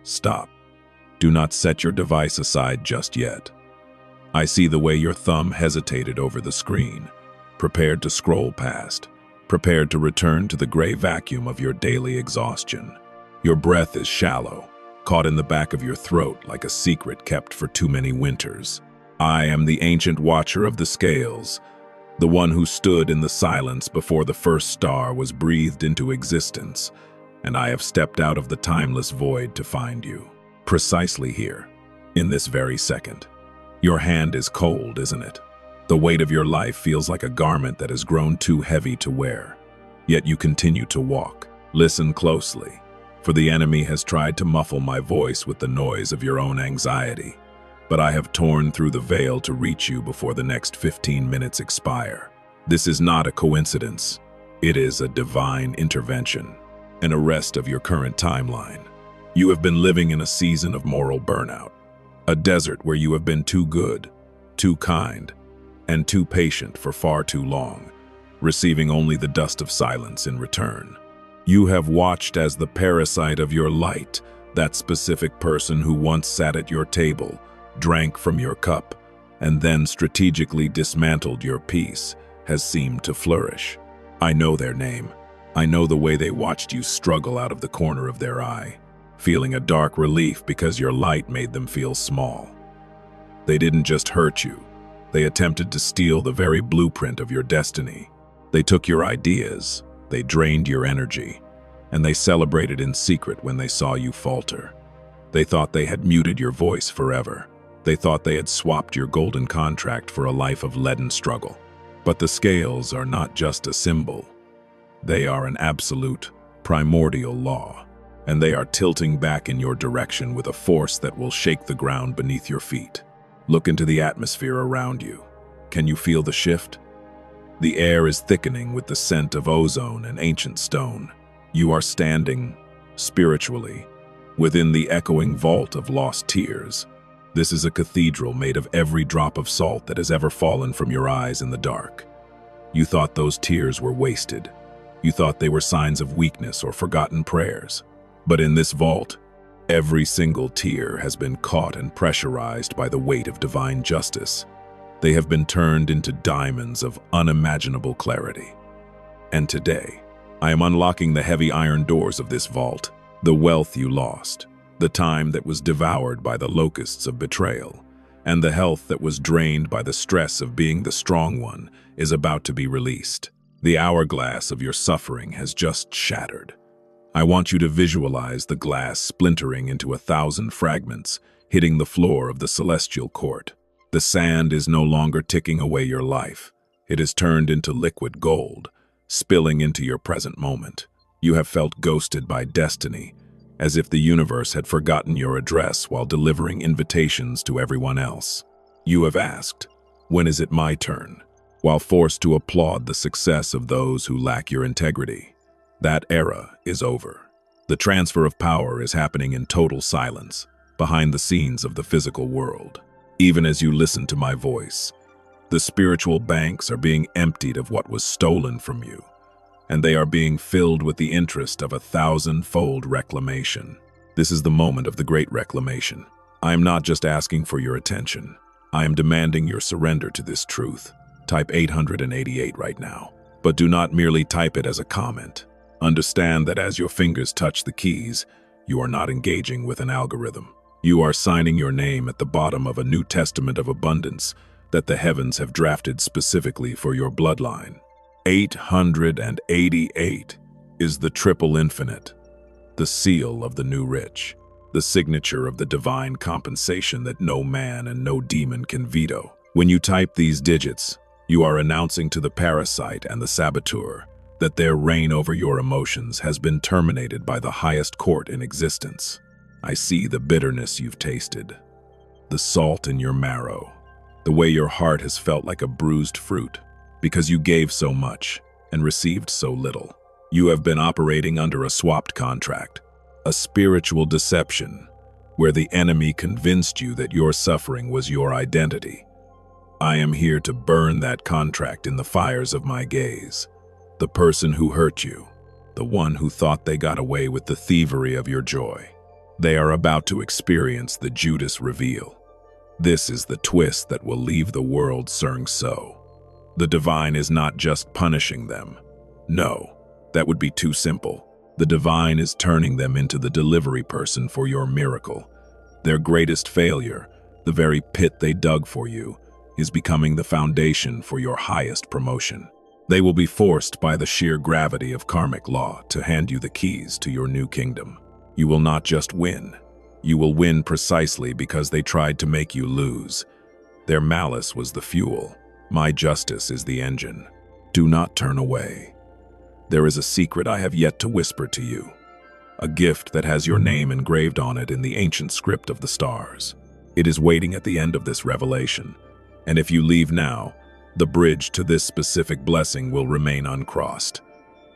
Stop. Do not set your device aside just yet. I see the way your thumb hesitated over the screen, prepared to scroll past, prepared to return to the gray vacuum of your daily exhaustion. Your breath is shallow, caught in the back of your throat like a secret kept for too many winters. I am the ancient watcher of the scales, the one who stood in the silence before the first star was breathed into existence, and I have stepped out of the timeless void to find you. Precisely here, in this very second. Your hand is cold, isn't it? The weight of your life feels like a garment that has grown too heavy to wear. Yet you continue to walk. Listen closely, for the enemy has tried to muffle my voice with the noise of your own anxiety. But I have torn through the veil to reach you before the next 15 minutes expire. This is not a coincidence. It is a divine intervention, an arrest of your current timeline. You have been living in a season of moral burnout, a desert where you have been too good, too kind, and too patient for far too long, receiving only the dust of silence in return. You have watched as the parasite of your light, that specific person who once sat at your table, drank from your cup, and then strategically dismantled your peace, has seemed to flourish. I know their name. I know the way they watched you struggle out of the corner of their eye, feeling a dark relief because your light made them feel small. They didn't just hurt you. They attempted to steal the very blueprint of your destiny. They took your ideas, they drained your energy, and they celebrated in secret when they saw you falter. They thought they had muted your voice forever. They thought they had swapped your golden contract for a life of leaden struggle. But the scales are not just a symbol. They are an absolute, primordial law, and they are tilting back in your direction with a force that will shake the ground beneath your feet. Look into the atmosphere around you. Can you feel the shift? The air is thickening with the scent of ozone and ancient stone. You are standing, spiritually, within the echoing vault of lost tears. This is a cathedral made of every drop of salt that has ever fallen from your eyes in the dark. You thought those tears were wasted. You thought they were signs of weakness or forgotten prayers. But in this vault, every single tear has been caught and pressurized by the weight of divine justice. They have been turned into diamonds of unimaginable clarity. And today, I am unlocking the heavy iron doors of this vault. The wealth you lost, the time that was devoured by the locusts of betrayal, and the health that was drained by the stress of being the strong one is about to be released. The hourglass of your suffering has just shattered. I want you to visualize the glass splintering into 1,000 fragments, hitting the floor of the celestial court. The sand is no longer ticking away your life. It is turned into liquid gold, spilling into your present moment. You have felt ghosted by destiny, as if the universe had forgotten your address while delivering invitations to everyone else. You have asked, "When is it my turn?" while forced to applaud the success of those who lack your integrity. That era is over. The transfer of power is happening in total silence, behind the scenes of the physical world. Even as you listen to my voice, the spiritual banks are being emptied of what was stolen from you, and they are being filled with the interest of 1,000-fold reclamation. This is the moment of the great reclamation. I am not just asking for your attention. I am demanding your surrender to this truth. Type 888 right now. But do not merely type it as a comment. Understand that as your fingers touch the keys, you are not engaging with an algorithm. You are signing your name at the bottom of a New Testament of abundance that the heavens have drafted specifically for your bloodline. 888 is the triple infinite, the seal of the new rich, the signature of the divine compensation that no man and no demon can veto. When you type these digits, you are announcing to the parasite and the saboteur that their reign over your emotions has been terminated by the highest court in existence. I see the bitterness you've tasted, the salt in your marrow, the way your heart has felt like a bruised fruit, because you gave so much and received so little. You have been operating under a swapped contract, a spiritual deception, where the enemy convinced you that your suffering was your identity. I am here to burn that contract in the fires of my gaze. The person who hurt you, the one who thought they got away with the thievery of your joy. They are about to experience the Judas reveal. This is the twist that will leave the world saying so. The divine is not just punishing them. No, that would be too simple. The divine is turning them into the delivery person for your miracle. Their greatest failure, the very pit they dug for you, is becoming the foundation for your highest promotion. They will be forced by the sheer gravity of karmic law to hand you the keys to your new kingdom. You will not just win. You will win precisely because they tried to make you lose. Their malice was the fuel. My justice is the engine. Do not turn away. There is a secret I have yet to whisper to you. A gift that has your name engraved on it in the ancient script of the stars. It is waiting at the end of this revelation. And if you leave now, the bridge to this specific blessing will remain uncrossed.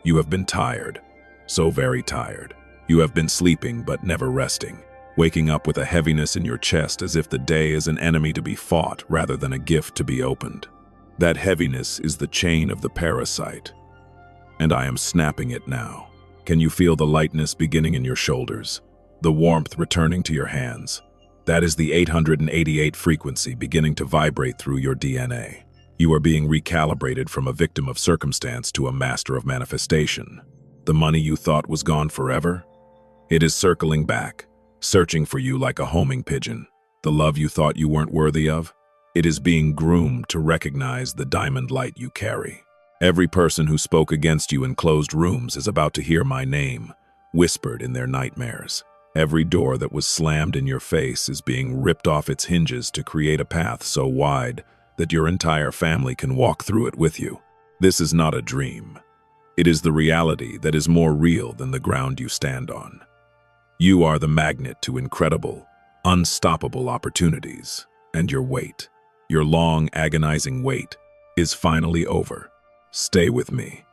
You have been tired, so very tired. You have been sleeping but never resting, waking up with a heaviness in your chest as if the day is an enemy to be fought rather than a gift to be opened. That heaviness is the chain of the parasite, and I am snapping it now. Can you feel the lightness beginning in your shoulders, the warmth returning to your hands? That is the 888 frequency beginning to vibrate through your DNA. You are being recalibrated from a victim of circumstance to a master of manifestation. The money you thought was gone forever? It is circling back, searching for you like a homing pigeon. The love you thought you weren't worthy of? It is being groomed to recognize the diamond light you carry. Every person who spoke against you in closed rooms is about to hear my name, whispered in their nightmares. Every door that was slammed in your face is being ripped off its hinges to create a path so wide that your entire family can walk through it with you. This is not a dream. It is the reality that is more real than the ground you stand on. You are the magnet to incredible, unstoppable opportunities, and your wait, your long, agonizing wait, is finally over. Stay with me,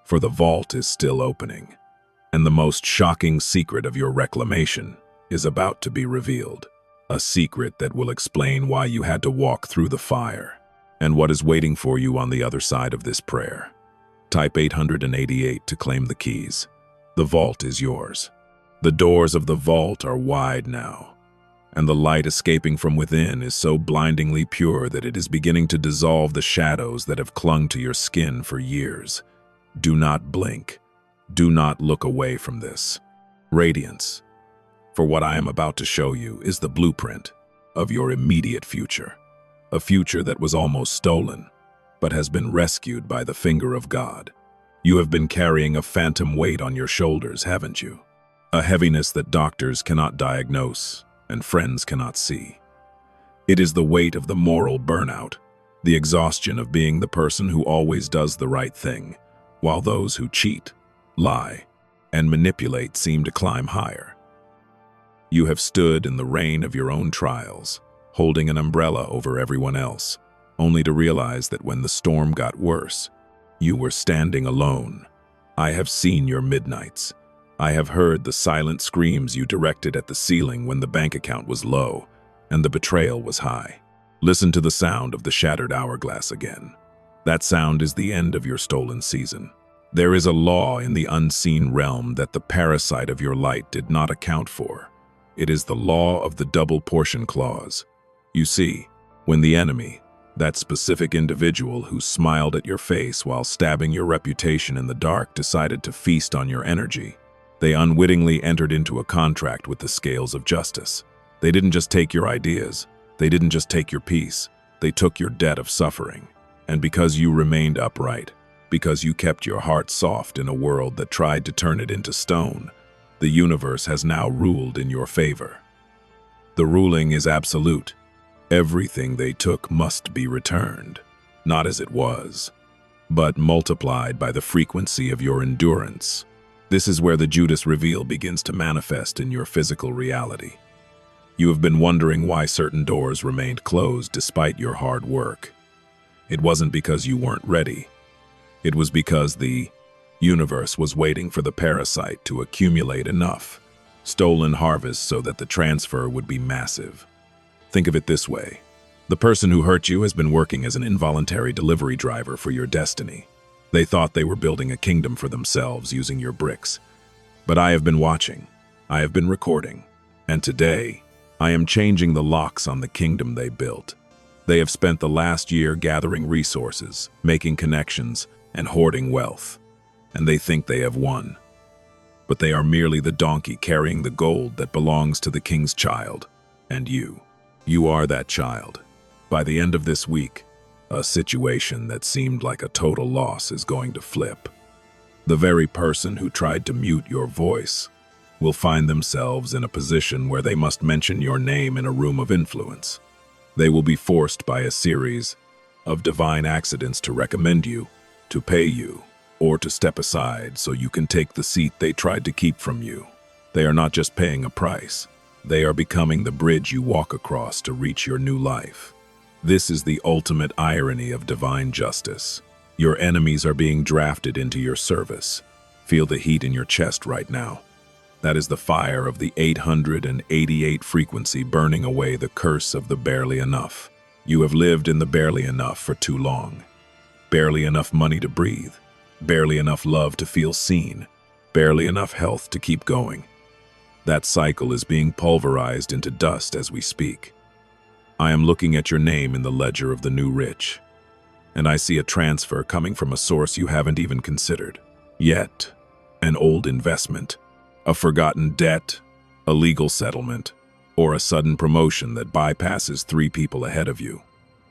for the vault is still opening, and the most shocking secret of your reclamation is about to be revealed. A secret that will explain why you had to walk through the fire, and what is waiting for you on the other side of this prayer. Type 888 to claim the keys. The vault is yours. The doors of the vault are wide now, and the light escaping from within is so blindingly pure that it is beginning to dissolve the shadows that have clung to your skin for years. Do not blink. Do not look away from this. Radiance, for what I am about to show you is the blueprint of your immediate future. A future that was almost stolen, but has been rescued by the finger of God. You have been carrying a phantom weight on your shoulders, haven't you? A heaviness that doctors cannot diagnose and friends cannot see. It is the weight of the moral burnout, the exhaustion of being the person who always does the right thing, while those who cheat, lie, and manipulate seem to climb higher. You have stood in the rain of your own trials, holding an umbrella over everyone else, only to realize that when the storm got worse, you were standing alone. I have seen your midnights. I have heard the silent screams you directed at the ceiling when the bank account was low and the betrayal was high. Listen to the sound of the shattered hourglass again. That sound is the end of your stolen season. There is a law in the unseen realm that the parasite of your light did not account for. It is the law of the double portion clause. You see, when the enemy, that specific individual who smiled at your face while stabbing your reputation in the dark, decided to feast on your energy, they unwittingly entered into a contract with the scales of justice. They didn't just take your ideas. They didn't just take your peace. They took your debt of suffering. And because you remained upright, because you kept your heart soft in a world that tried to turn it into stone, the universe has now ruled in your favor. The ruling is absolute. Everything they took must be returned, not as it was, but multiplied by the frequency of your endurance. This is where the Judas reveal begins to manifest in your physical reality. You have been wondering why certain doors remained closed despite your hard work. It wasn't because you weren't ready. It was because the universe was waiting for the parasite to accumulate enough stolen harvest so that the transfer would be massive. Think of it this way. The person who hurt you has been working as an involuntary delivery driver for your destiny. They thought they were building a kingdom for themselves using your bricks. But I have been watching. I have been recording. And today, I am changing the locks on the kingdom they built. They have spent the last year gathering resources, making connections, and hoarding wealth. And they think they have won. But they are merely the donkey carrying the gold that belongs to the king's child. And you. You are that child. By the end of this week, a situation that seemed like a total loss is going to flip. The very person who tried to mute your voice will find themselves in a position where they must mention your name in a room of influence. They will be forced by a series of divine accidents to recommend you, to pay you, or to step aside so you can take the seat they tried to keep from you. They are not just paying a price. They are becoming the bridge you walk across to reach your new life. This is the ultimate irony of divine justice. Your enemies are being drafted into your service. Feel the heat in your chest right now. That is the fire of the 888 frequency burning away the curse of the barely enough. You have lived in the barely enough for too long. Barely enough money to breathe. Barely enough love to feel seen. Barely enough health to keep going. That cycle is being pulverized into dust as we speak. I am looking at your name in the ledger of the new rich, and I see a transfer coming from a source you haven't even considered yet. An old investment, a forgotten debt, a legal settlement, or a sudden promotion that bypasses 3 people ahead of you.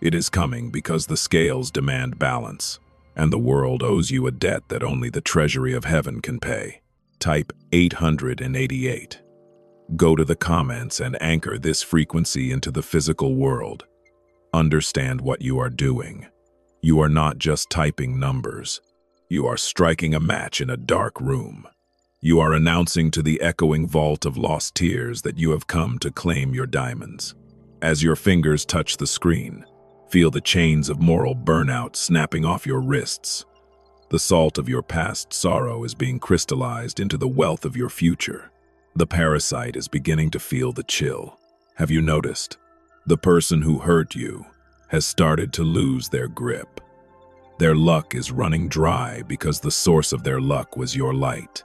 It is coming because the scales demand balance, and the world owes you a debt that only the treasury of heaven can pay. Type 888. Go to the comments and anchor this frequency into the physical world. Understand what you are doing. You are not just typing numbers. You are striking a match in a dark room. You are announcing to the echoing vault of lost tears that you have come to claim your diamonds. As your fingers touch the screen, feel the chains of moral burnout snapping off your wrists. The salt of your past sorrow is being crystallized into the wealth of your future. The parasite is beginning to feel the chill. Have you noticed? The person who hurt you has started to lose their grip. Their luck is running dry because the source of their luck was your light,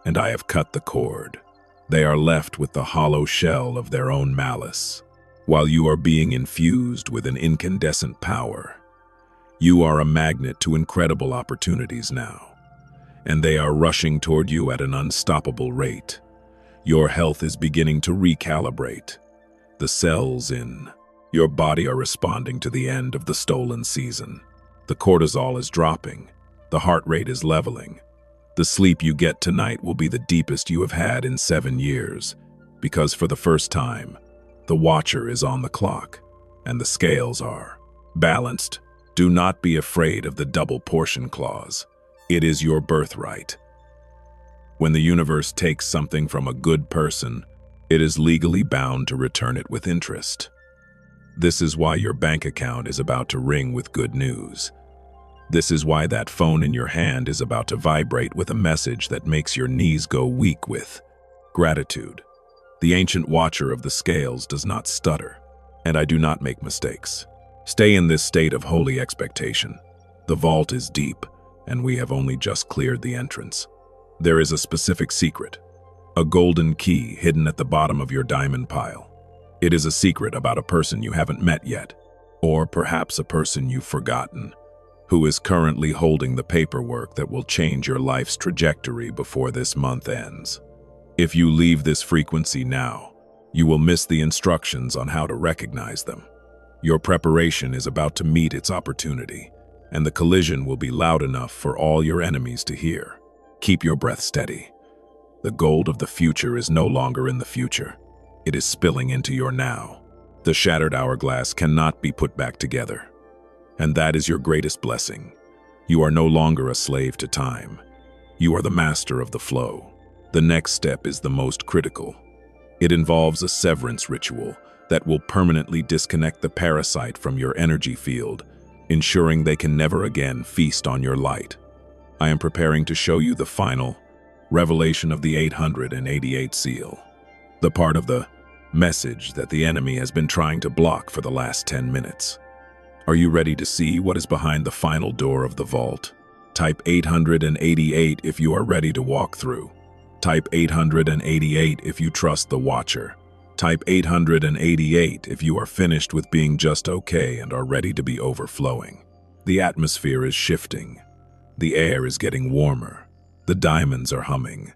and I have cut the cord. They are left with the hollow shell of their own malice, while you are being infused with an incandescent power. You are a magnet to incredible opportunities now, and they are rushing toward you at an unstoppable rate. Your health is beginning to recalibrate. The cells in your body are responding to the end of the stolen season. The cortisol is dropping. The heart rate is leveling. The sleep you get tonight will be the deepest you have had in 7 years, because for the first time, the watcher is on the clock, and the scales are balanced. Do not be afraid of the double portion clause. It is your birthright. When the universe takes something from a good person, it is legally bound to return it with interest. This is why your bank account is about to ring with good news. This is why that phone in your hand is about to vibrate with a message that makes your knees go weak with gratitude. The ancient watcher of the scales does not stutter, and I do not make mistakes. Stay in this state of holy expectation. The vault is deep, and we have only just cleared the entrance. There is a specific secret, a golden key hidden at the bottom of your diamond pile. It is a secret about a person you haven't met yet, or perhaps a person you've forgotten, who is currently holding the paperwork that will change your life's trajectory before this month ends. If you leave this frequency now, you will miss the instructions on how to recognize them. Your preparation is about to meet its opportunity, and the collision will be loud enough for all your enemies to hear. Keep your breath steady. The gold of the future is no longer in the future. It is spilling into your now. The shattered hourglass cannot be put back together. And that is your greatest blessing. You are no longer a slave to time. You are the master of the flow. The next step is the most critical. It involves a severance ritual that will permanently disconnect the parasite from your energy field, ensuring they can never again feast on your light. I am preparing to show you the final revelation of the 888 seal, the part of the message that the enemy has been trying to block for the last 10 minutes. Are you ready to see what is behind the final door of the vault? Type 888 if you are ready to walk through. Type 888 if you trust the watcher. Type 888 if you are finished with being just okay and are ready to be overflowing. The atmosphere is shifting. The air is getting warmer. The diamonds are humming.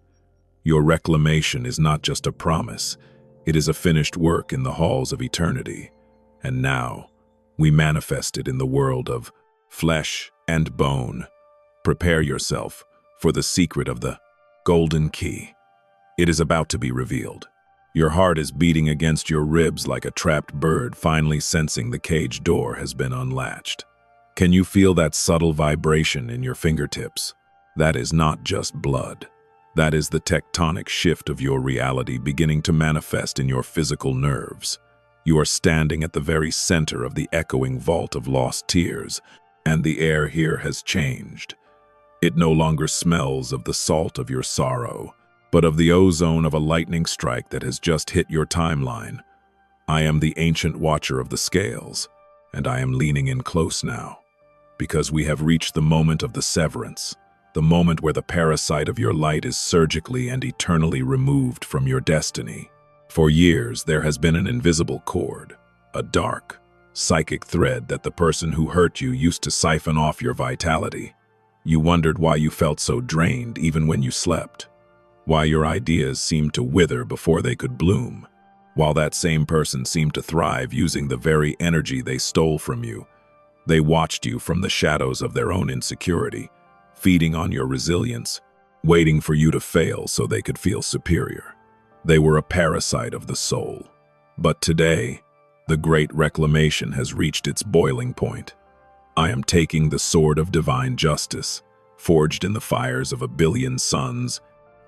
Your reclamation is not just a promise, it is a finished work in the halls of eternity. And now, we manifest it in the world of flesh and bone. Prepare yourself for the secret of the golden key. It is about to be revealed. Your heart is beating against your ribs like a trapped bird finally sensing the cage door has been unlatched. Can you feel that subtle vibration in your fingertips? That is not just blood. That is the tectonic shift of your reality beginning to manifest in your physical nerves. You are standing at the very center of the echoing vault of lost tears, and the air here has changed. It no longer smells of the salt of your sorrow, but of the ozone of a lightning strike that has just hit your timeline. I am the ancient watcher of the scales, and I am leaning in close now, because we have reached the moment of the severance, the moment where the parasite of your light is surgically and eternally removed from your destiny. For years, there has been an invisible cord, a dark, psychic thread that the person who hurt you used to siphon off your vitality. You wondered why you felt so drained even when you slept, why your ideas seemed to wither before they could bloom, while that same person seemed to thrive using the very energy they stole from you. They watched you from the shadows of their own insecurity, feeding on your resilience, waiting for you to fail so they could feel superior. They were a parasite of the soul. But today, the great reclamation has reached its boiling point. I am taking the sword of divine justice, forged in the fires of 1,000,000,000 suns,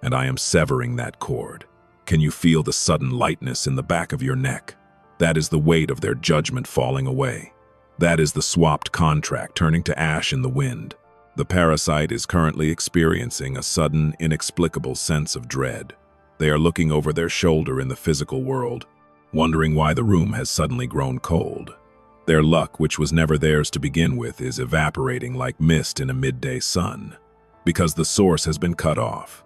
and I am severing that cord. Can you feel the sudden lightness in the back of your neck? That is the weight of their judgment falling away. That is the swapped contract turning to ash in the wind. The parasite is currently experiencing a sudden, inexplicable sense of dread. They are looking over their shoulder in the physical world, wondering why the room has suddenly grown cold. Their luck, which was never theirs to begin with, is evaporating like mist in a midday sun, because the source has been cut off.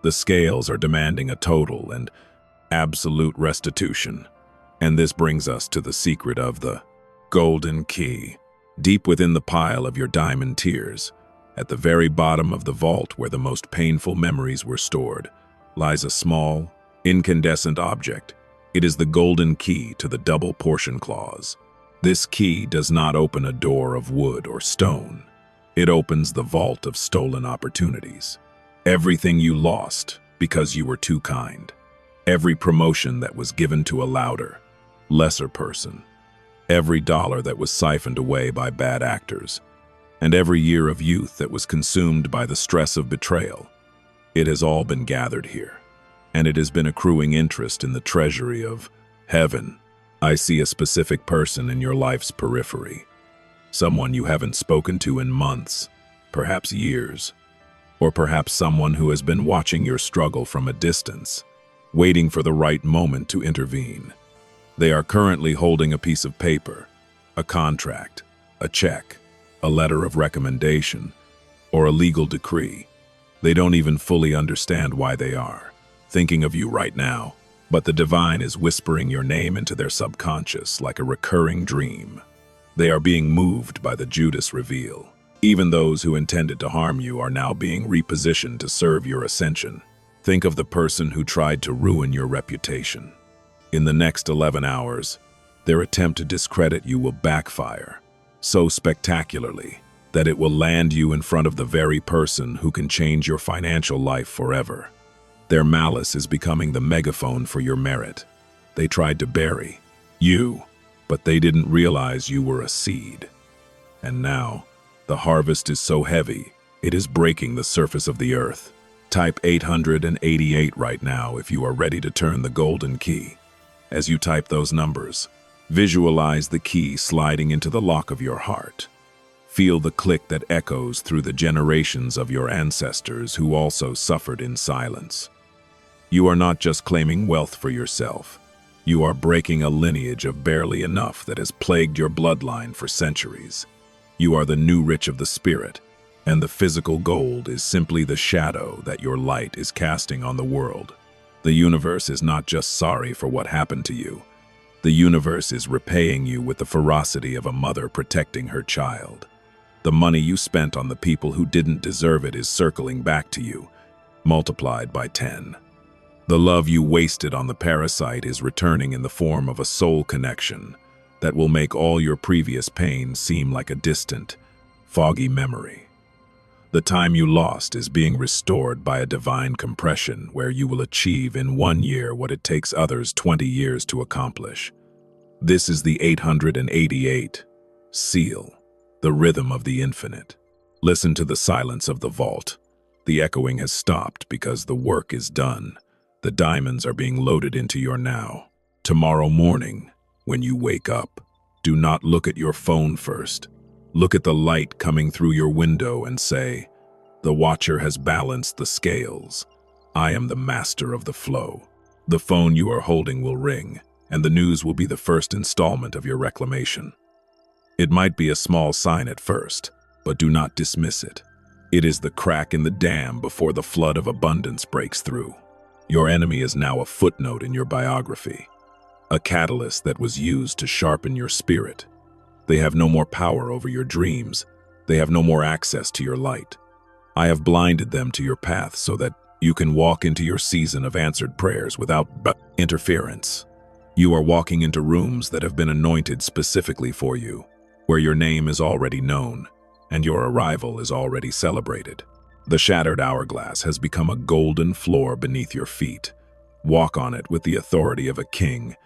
The scales are demanding a total and absolute restitution. And this brings us to the secret of the golden key. Deep within the pile of your diamond tears, at the very bottom of the vault where the most painful memories were stored, lies a small, incandescent object. It is the golden key to the double portion clause. This key does not open a door of wood or stone. It opens the vault of stolen opportunities. Everything you lost because you were too kind. Every promotion that was given to a louder, lesser person. Every dollar that was siphoned away by bad actors. And every year of youth that was consumed by the stress of betrayal. It has all been gathered here, and it has been accruing interest in the treasury of heaven. I see a specific person in your life's periphery, someone you haven't spoken to in months, perhaps years, or perhaps someone who has been watching your struggle from a distance, waiting for the right moment to intervene. They are currently holding a piece of paper, a contract, a check, a letter of recommendation, or a legal decree. They don't even fully understand why they are thinking of you right now, but the divine is whispering your name into their subconscious like a recurring dream. They are being moved by the Judas reveal. Even those who intended to harm you are now being repositioned to serve your ascension. Think of the person who tried to ruin your reputation. In the next 11 hours, their attempt to discredit you will backfire so spectacularly that it will land you in front of the very person who can change your financial life forever. Their malice is becoming the megaphone for your merit. They tried to bury you, but they didn't realize you were a seed. And now, the harvest is so heavy, it is breaking the surface of the earth. Type 888 right now if you are ready to turn the golden key. As you type those numbers, visualize the key sliding into the lock of your heart. Feel the click that echoes through the generations of your ancestors who also suffered in silence. You are not just claiming wealth for yourself. You are breaking a lineage of barely enough that has plagued your bloodline for centuries. You are the new rich of the spirit, and the physical gold is simply the shadow that your light is casting on the world. The universe is not just sorry for what happened to you. The universe is repaying you with the ferocity of a mother protecting her child. The money you spent on the people who didn't deserve it is circling back to you, multiplied by 10. The love you wasted on the parasite is returning in the form of a soul connection that will make all your previous pain seem like a distant, foggy memory. The time you lost is being restored by a divine compression where you will achieve in 1 year what it takes others 20 years to accomplish. This is the 888 seal, the rhythm of the infinite. Listen to the silence of the vault. The echoing has stopped because the work is done. The diamonds are being loaded into your now. Tomorrow morning, when you wake up, do not look at your phone first. Look at the light coming through your window and say, "The watcher has balanced the scales. I am the master of the flow." The phone you are holding will ring, and the news will be the first installment of your reclamation. It might be a small sign at first, but do not dismiss it. It is the crack in the dam before the flood of abundance breaks through. Your enemy is now a footnote in your biography, a catalyst that was used to sharpen your spirit. They have no more power over your dreams. They have no more access to your light. I have blinded them to your path so that you can walk into your season of answered prayers without interference. You are walking into rooms that have been anointed specifically for you, where your name is already known, and your arrival is already celebrated. The shattered hourglass has become a golden floor beneath your feet. Walk on it with the authority of a king,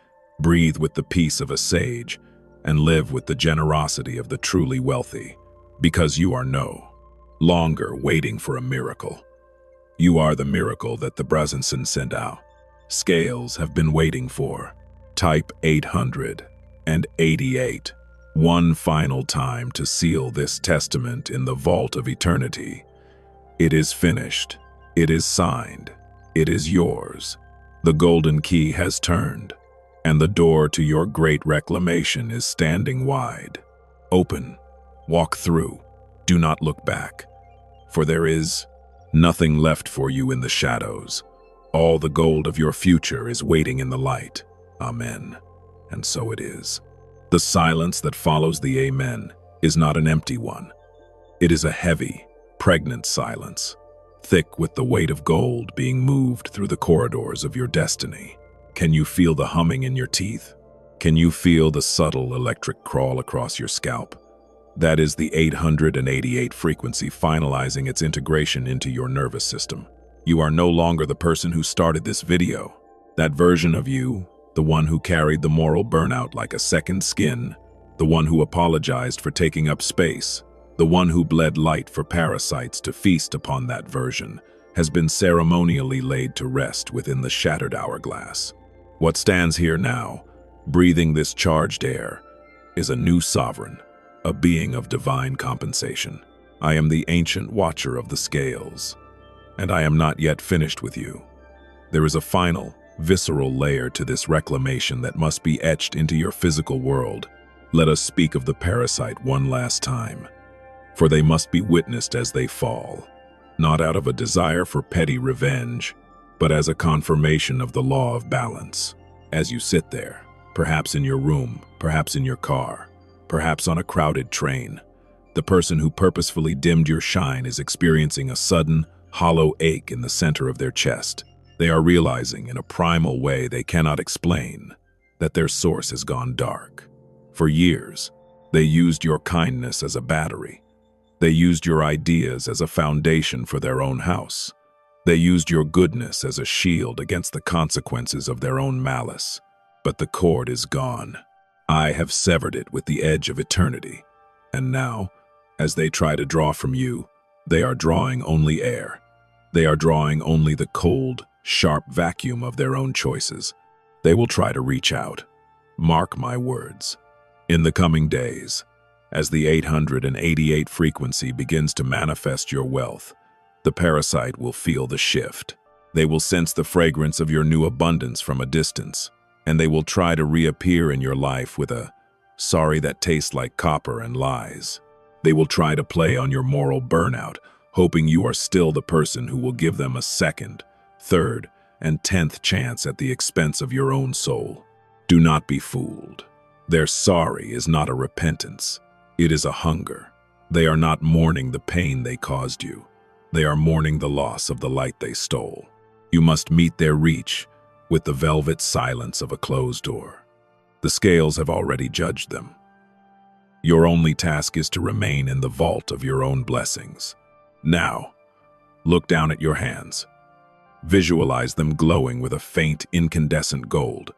breathe with the peace of a sage, and live with the generosity of the truly wealthy, because you are no longer waiting for a miracle. You are the miracle that the Brazenson sent out. Scales have been waiting for. Type 888. One final time to seal this testament in the vault of eternity. It is finished. It is signed. It is yours. The golden key has turned, and the door to your great reclamation is standing wide. Open. Walk through. Do not look back, for there is nothing left for you in the shadows. All the gold of your future is waiting in the light. Amen. And so it is. The silence that follows the amen is not an empty one. It is a heavy, pregnant silence, thick with the weight of gold being moved through the corridors of your destiny. Can you feel the humming in your teeth? Can you feel the subtle electric crawl across your scalp? That is the 888 frequency finalizing its integration into your nervous system. You are no longer the person who started this video. That version of you, the one who carried the moral burnout like a second skin, the one who apologized for taking up space, the one who bled light for parasites to feast upon that version, has been ceremonially laid to rest within the shattered hourglass. What stands here now, breathing this charged air, is a new sovereign, a being of divine compensation. I am the ancient watcher of the scales, and I am not yet finished with you. There is a final, visceral layer to this reclamation that must be etched into your physical world. Let us speak of the parasite one last time, for they must be witnessed as they fall, not out of a desire for petty revenge, but as a confirmation of the law of balance. As you sit there, perhaps in your room, perhaps in your car, perhaps on a crowded train, the person who purposefully dimmed your shine is experiencing a sudden, hollow ache in the center of their chest. They are realizing in a primal way they cannot explain that their source has gone dark. For years, they used your kindness as a battery. They used your ideas as a foundation for their own house. They used your goodness as a shield against the consequences of their own malice. But the cord is gone. I have severed it with the edge of eternity. And now, as they try to draw from you, they are drawing only air. They are drawing only the cold, sharp vacuum of their own choices. They will try to reach out. Mark my words. In the coming days, as the 888 frequency begins to manifest your wealth, the parasite will feel the shift. They will sense the fragrance of your new abundance from a distance, and they will try to reappear in your life with a sorry that tastes like copper and lies. They will try to play on your moral burnout, hoping you are still the person who will give them a second, third, and 10th chance at the expense of your own soul. Do not be fooled. Their sorry is not a repentance. It is a hunger. They are not mourning the pain they caused you. They are mourning the loss of the light they stole. You must meet their reach with the velvet silence of a closed door. The scales have already judged them. Your only task is to remain in the vault of your own blessings. Now, look down at your hands. Visualize them glowing with a faint, incandescent gold.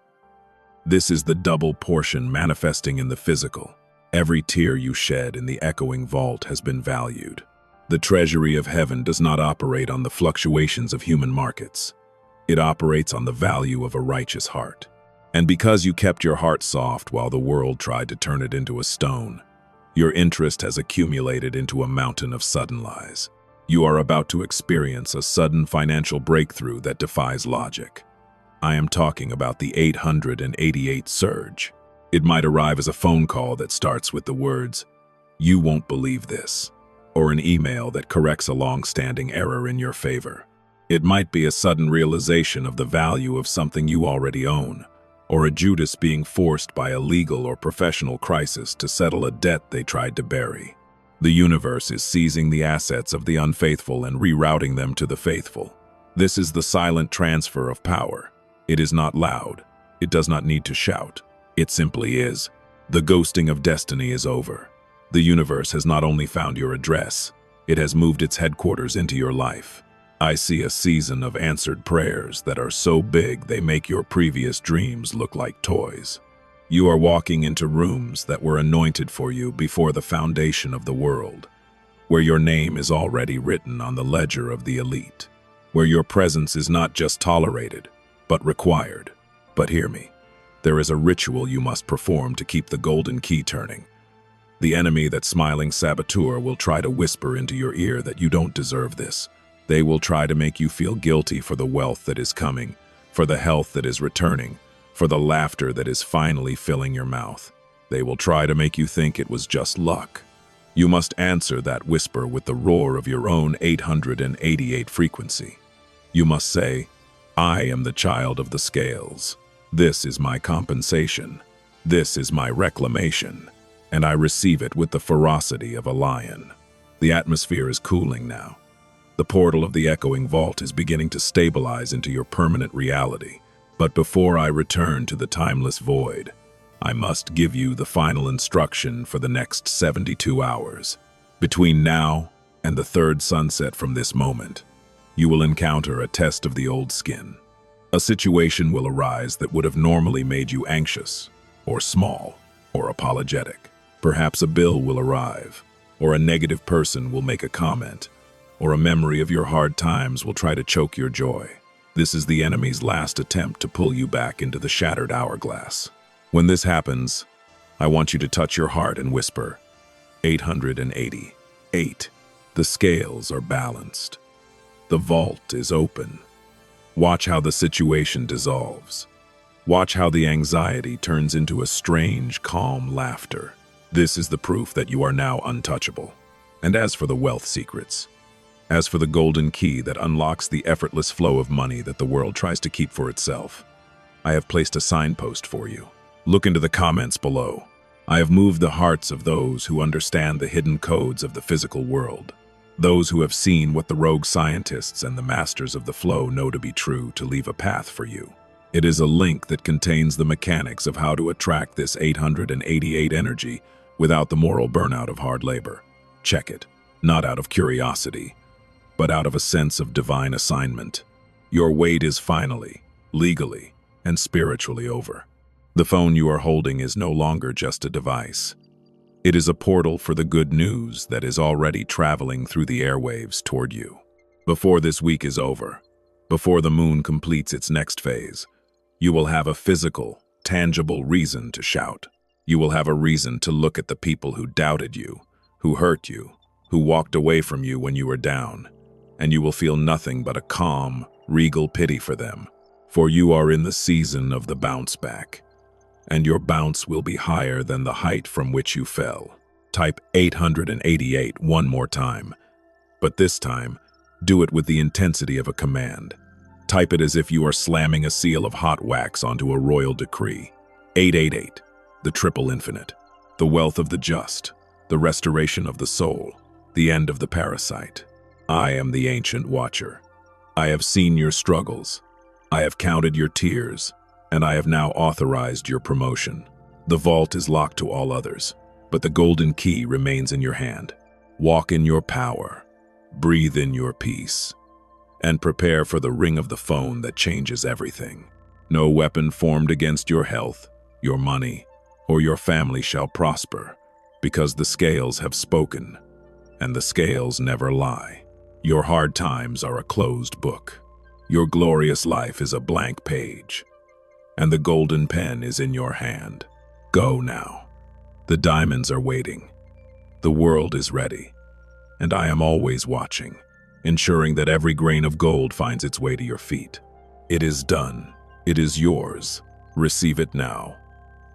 This is the double portion manifesting in the physical. Every tear you shed in the echoing vault has been valued. The treasury of heaven does not operate on the fluctuations of human markets. It operates on the value of a righteous heart. And because you kept your heart soft while the world tried to turn it into a stone, your interest has accumulated into a mountain of sudden lies. You are about to experience a sudden financial breakthrough that defies logic. I am talking about the 888 surge. It might arrive as a phone call that starts with the words, "You won't believe this," or an email that corrects a long-standing error in your favor. It might be a sudden realization of the value of something you already own, or a Judas being forced by a legal or professional crisis to settle a debt they tried to bury. The universe is seizing the assets of the unfaithful and rerouting them to the faithful. This is the silent transfer of power. It is not loud. It does not need to shout. It simply is. The ghosting of destiny is over. The universe has not only found your address, it has moved its headquarters into your life. I see a season of answered prayers that are so big they make your previous dreams look like toys. You are walking into rooms that were anointed for you before the foundation of the world, where your name is already written on the ledger of the elite, where your presence is not just tolerated, but required. But hear me, there is a ritual you must perform to keep the golden key turning. The enemy, that smiling saboteur, will try to whisper into your ear that you don't deserve this. They will try to make you feel guilty for the wealth that is coming, for the health that is returning, for the laughter that is finally filling your mouth. They will try to make you think it was just luck. You must answer that whisper with the roar of your own 888 frequency. You must say, "I am the child of the scales. This is my compensation. This is my reclamation. And I receive it with the ferocity of a lion." The atmosphere is cooling now. The portal of the echoing vault is beginning to stabilize into your permanent reality. But before I return to the timeless void, I must give you the final instruction for the next 72 hours. Between now and the third sunset from this moment, you will encounter a test of the old skin. A situation will arise that would have normally made you anxious, or small, or apologetic. Perhaps a bill will arrive, or a negative person will make a comment, or a memory of your hard times will try to choke your joy. This is the enemy's last attempt to pull you back into the shattered hourglass. When this happens, I want you to touch your heart and whisper, 888. The scales are balanced. The vault is open. Watch how the situation dissolves. Watch how the anxiety turns into a strange, calm laughter. This is the proof that you are now untouchable. And as for the wealth secrets, as for the golden key that unlocks the effortless flow of money that the world tries to keep for itself, I have placed a signpost for you. Look into the comments below. I have moved the hearts of those who understand the hidden codes of the physical world, those who have seen what the rogue scientists and the masters of the flow know to be true, to leave a path for you. It is a link that contains the mechanics of how to attract this 888 energy without the moral burnout of hard labor. Check it, not out of curiosity, but out of a sense of divine assignment. Your wait is finally, legally, and spiritually over. The phone you are holding is no longer just a device. It is a portal for the good news that is already traveling through the airwaves toward you. Before this week is over, before the moon completes its next phase, you will have a physical, tangible reason to shout. You will have a reason to look at the people who doubted you, who hurt you, who walked away from you when you were down, and you will feel nothing but a calm, regal pity for them, for you are in the season of the bounce back, and your bounce will be higher than the height from which you fell. Type 888 one more time, but this time, do it with the intensity of a command. Type it as if you are slamming a seal of hot wax onto a royal decree. 888, the triple infinite, the wealth of the just, the restoration of the soul, the end of the parasite. I am the ancient watcher. I have seen your struggles. I have counted your tears, and I have now authorized your promotion. The vault is locked to all others, but the golden key remains in your hand. Walk in your power, breathe in your peace, and prepare for the ring of the phone that changes everything. No weapon formed against your health, your money, or your family shall prosper, because the scales have spoken, and the scales never lie. Your hard times are a closed book. Your glorious life is a blank page, and the golden pen is in your hand. Go now. The diamonds are waiting. The world is ready, and I am always watching, ensuring that every grain of gold finds its way to your feet. It is done. It is yours. Receive it now.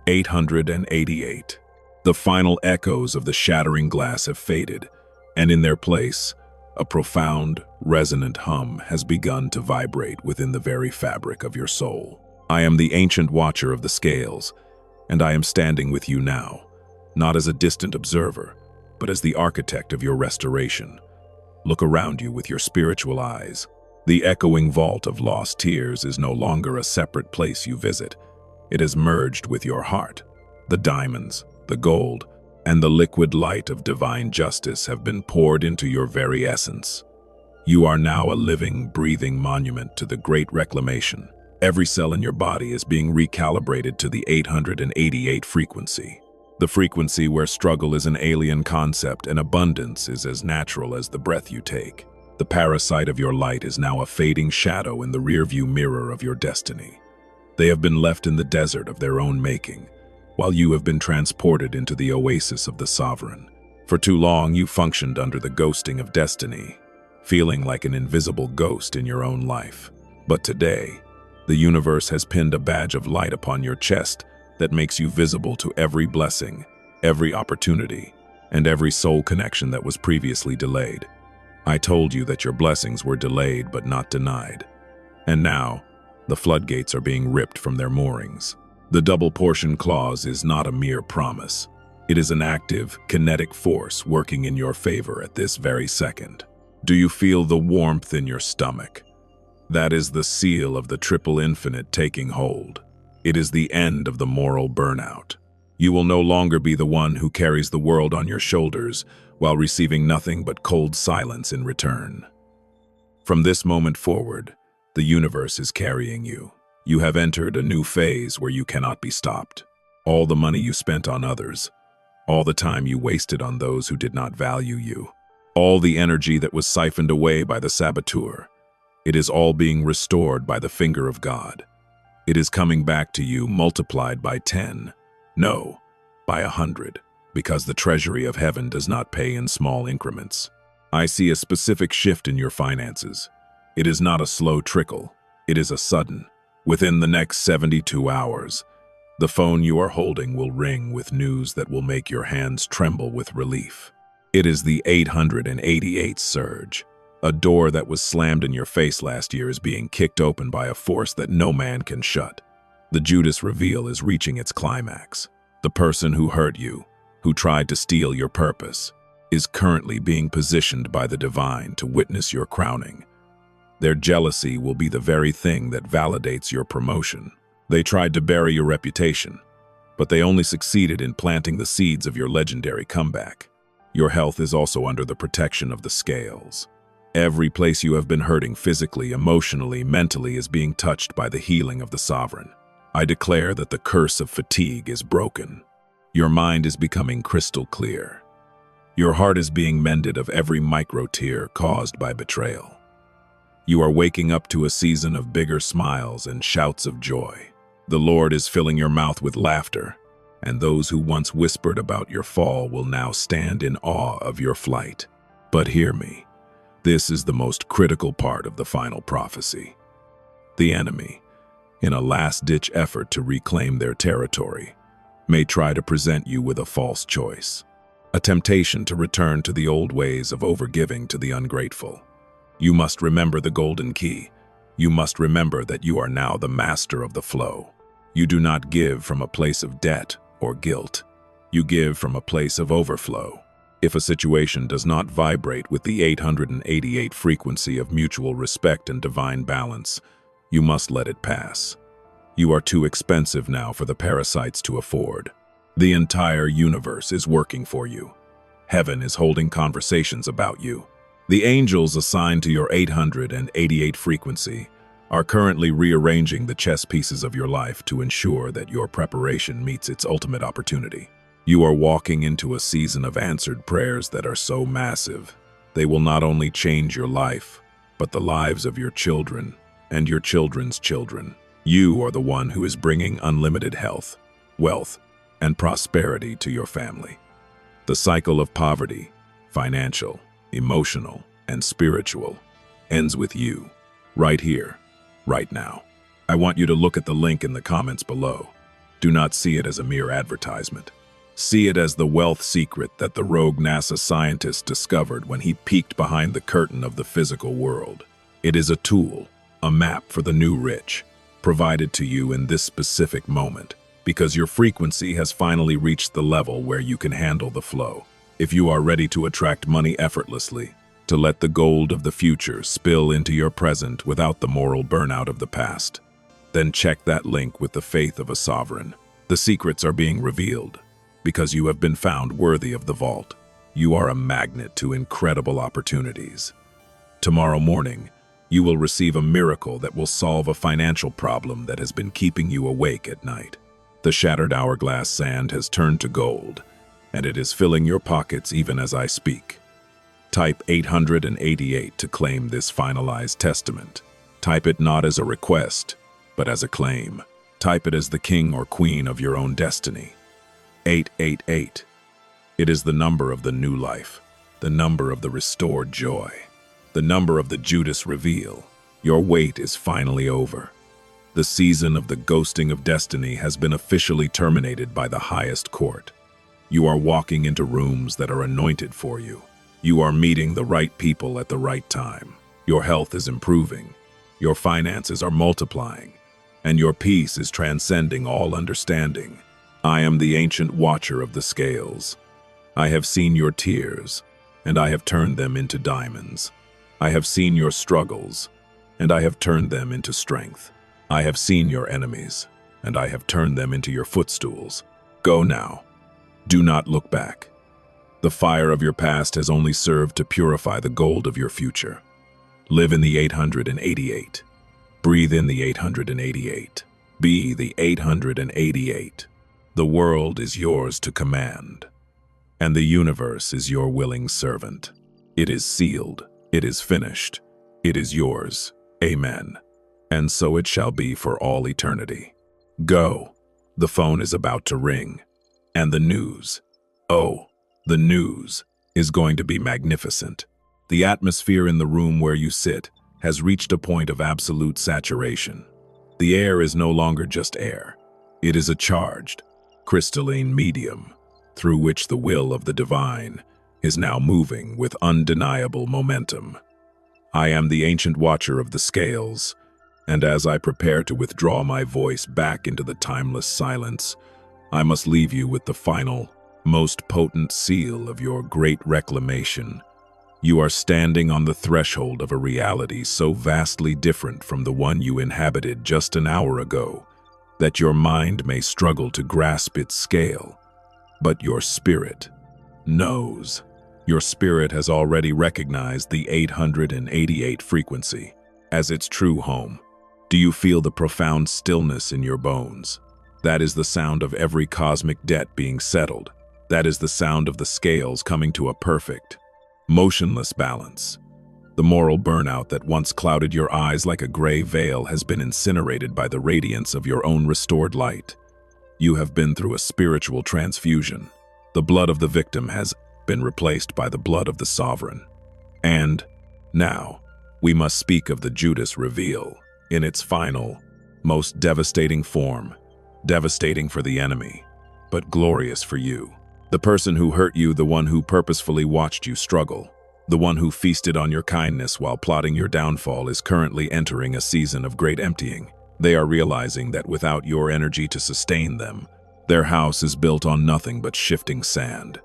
888. The final echoes of the shattering glass have faded, and in their place, a profound, resonant hum has begun to vibrate within the very fabric of your soul. I am the ancient watcher of the scales, and I am standing with you now, not as a distant observer, but as the architect of your restoration. Look around you with your spiritual eyes. The echoing vault of lost tears is no longer a separate place you visit. It has merged with your heart. The diamonds, the gold, and the liquid light of divine justice have been poured into your very essence. You are now a living, breathing monument to the great reclamation. Every cell in your body is being recalibrated to the 888 frequency. The frequency where struggle is an alien concept and abundance is as natural as the breath you take. The parasite of your light is now a fading shadow in the rearview mirror of your destiny. They have been left in the desert of their own making, while you have been transported into the oasis of the sovereign. For too long, you functioned under the ghosting of destiny, feeling like an invisible ghost in your own life. But today, the universe has pinned a badge of light upon your chest that makes you visible to every blessing, every opportunity, and every soul connection that was previously delayed. I told you that your blessings were delayed but not denied. And now, the floodgates are being ripped from their moorings. The double portion clause is not a mere promise. It is an active, kinetic force working in your favor at this very second. Do you feel the warmth in your stomach? That is the seal of the triple infinite taking hold. It is the end of the moral burnout. You will no longer be the one who carries the world on your shoulders while receiving nothing but cold silence in return. From this moment forward, the universe is carrying you. You have entered a new phase where you cannot be stopped. All the money you spent on others, all the time you wasted on those who did not value you, all the energy that was siphoned away by the saboteur, it is all being restored by the finger of God. It is coming back to you multiplied by 10, no, by 100, because the treasury of heaven does not pay in small increments. I see a specific shift in your finances. It is not a slow trickle, it is a sudden. Within the next 72 hours, the phone you are holding will ring with news that will make your hands tremble with relief. It is the 888 surge. A door that was slammed in your face last year is being kicked open by a force that no man can shut. The Judas reveal is reaching its climax. The person who hurt you, who tried to steal your purpose, is currently being positioned by the divine to witness your crowning. Their jealousy will be the very thing that validates your promotion. They tried to bury your reputation, but they only succeeded in planting the seeds of your legendary comeback. Your health is also under the protection of the scales. Every place you have been hurting physically, emotionally, mentally is being touched by the healing of the sovereign. I declare that the curse of fatigue is broken. Your mind is becoming crystal clear. Your heart is being mended of every micro-tear caused by betrayal. You are waking up to a season of bigger smiles and shouts of joy. The Lord is filling your mouth with laughter, and those who once whispered about your fall will now stand in awe of your flight. But hear me, this is the most critical part of the final prophecy. The enemy, in a last-ditch effort to reclaim their territory, may try to present you with a false choice, a temptation to return to the old ways of overgiving to the ungrateful. You must remember the golden key. You must remember that you are now the master of the flow. You do not give from a place of debt or guilt. You give from a place of overflow. If a situation does not vibrate with the 888 frequency of mutual respect and divine balance, you must let it pass. You are too expensive now for the parasites to afford. The entire universe is working for you. Heaven is holding conversations about you. The angels assigned to your 888 frequency are currently rearranging the chess pieces of your life to ensure that your preparation meets its ultimate opportunity. You are walking into a season of answered prayers that are so massive, they will not only change your life, but the lives of your children and your children's children. You are the one who is bringing unlimited health, wealth, and prosperity to your family. The cycle of poverty, financial, emotional, and spiritual, ends with you, right here, right now. I want you to look at the link in the comments below. Do not see it as a mere advertisement. See it as the wealth secret that the rogue NASA scientist discovered when he peeked behind the curtain of the physical world. It is a tool, a map for the new rich, provided to you in this specific moment, because your frequency has finally reached the level where you can handle the flow. If you are ready to attract money effortlessly, to let the gold of the future spill into your present without the moral burnout of the past, then check that link with the faith of a sovereign. The secrets are being revealed because you have been found worthy of the vault. You are a magnet to incredible opportunities. Tomorrow morning, you will receive a miracle that will solve a financial problem that has been keeping you awake at night. The shattered hourglass sand has turned to gold, and it is filling your pockets even as I speak. Type 888 to claim this finalized testament. Type it not as a request, but as a claim. Type it as the king or queen of your own destiny. 888. It is the number of the new life, the number of the restored joy, the number of the Judas reveal. Your wait is finally over. The season of the ghosting of destiny has been officially terminated by the highest court. You are walking into rooms that are anointed for you. You are meeting the right people at the right time. Your health is improving. Your finances are multiplying. And your peace is transcending all understanding. I am the ancient watcher of the scales. I have seen your tears, and I have turned them into diamonds. I have seen your struggles, and I have turned them into strength. I have seen your enemies, and I have turned them into your footstools. Go now. Do not look back. The fire of your past has only served to purify the gold of your future. Live in the 888. Breathe in the 888. Be the 888. The world is yours to command, and the universe is your willing servant. It is sealed. It is finished. It is yours. Amen. And so it shall be for all eternity. Go. The phone is about to ring. And the news, the news is going to be magnificent. The atmosphere in the room where you sit has reached a point of absolute saturation. The air is no longer just air. It is a charged, crystalline medium through which the will of the divine is now moving with undeniable momentum. I am the ancient watcher of the scales, and as I prepare to withdraw my voice back into the timeless silence, I must leave you with the final, most potent seal of your great reclamation. You are standing on the threshold of a reality so vastly different from the one you inhabited just an hour ago that your mind may struggle to grasp its scale, but your spirit knows. Your spirit has already recognized the 888 frequency as its true home. Do you feel the profound stillness in your bones? That is the sound of every cosmic debt being settled. That is the sound of the scales coming to a perfect, motionless balance. The moral burnout that once clouded your eyes like a gray veil has been incinerated by the radiance of your own restored light. You have been through a spiritual transfusion. The blood of the victim has been replaced by the blood of the sovereign. And now, we must speak of the Judas reveal in its final, most devastating form. Devastating for the enemy, but glorious for you. The person who hurt you, the one who purposefully watched you struggle. The one who feasted on your kindness while plotting your downfall is currently entering a season of great emptying. They are realizing that without your energy to sustain them, their house is built on nothing but shifting sand.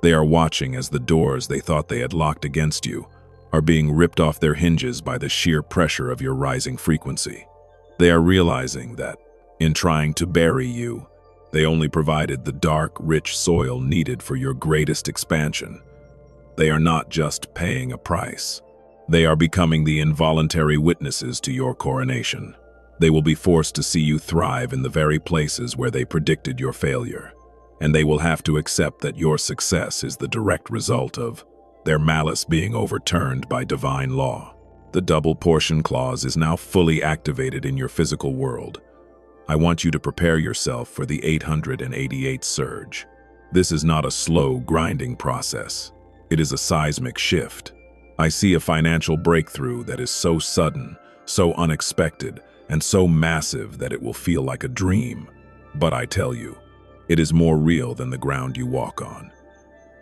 They are watching as the doors they thought they had locked against you are being ripped off their hinges by the sheer pressure of your rising frequency. They are realizing that, in trying to bury you, they only provided the dark, rich soil needed for your greatest expansion. They are not just paying a price. They are becoming the involuntary witnesses to your coronation. They will be forced to see you thrive in the very places where they predicted your failure, and they will have to accept that your success is the direct result of their malice being overturned by divine law. The double portion clause is now fully activated in your physical world. I want you to prepare yourself for the 888th surge. This is not a slow, grinding process. It is a seismic shift. I see a financial breakthrough that is so sudden, so unexpected, and so massive that it will feel like a dream. But I tell you, it is more real than the ground you walk on.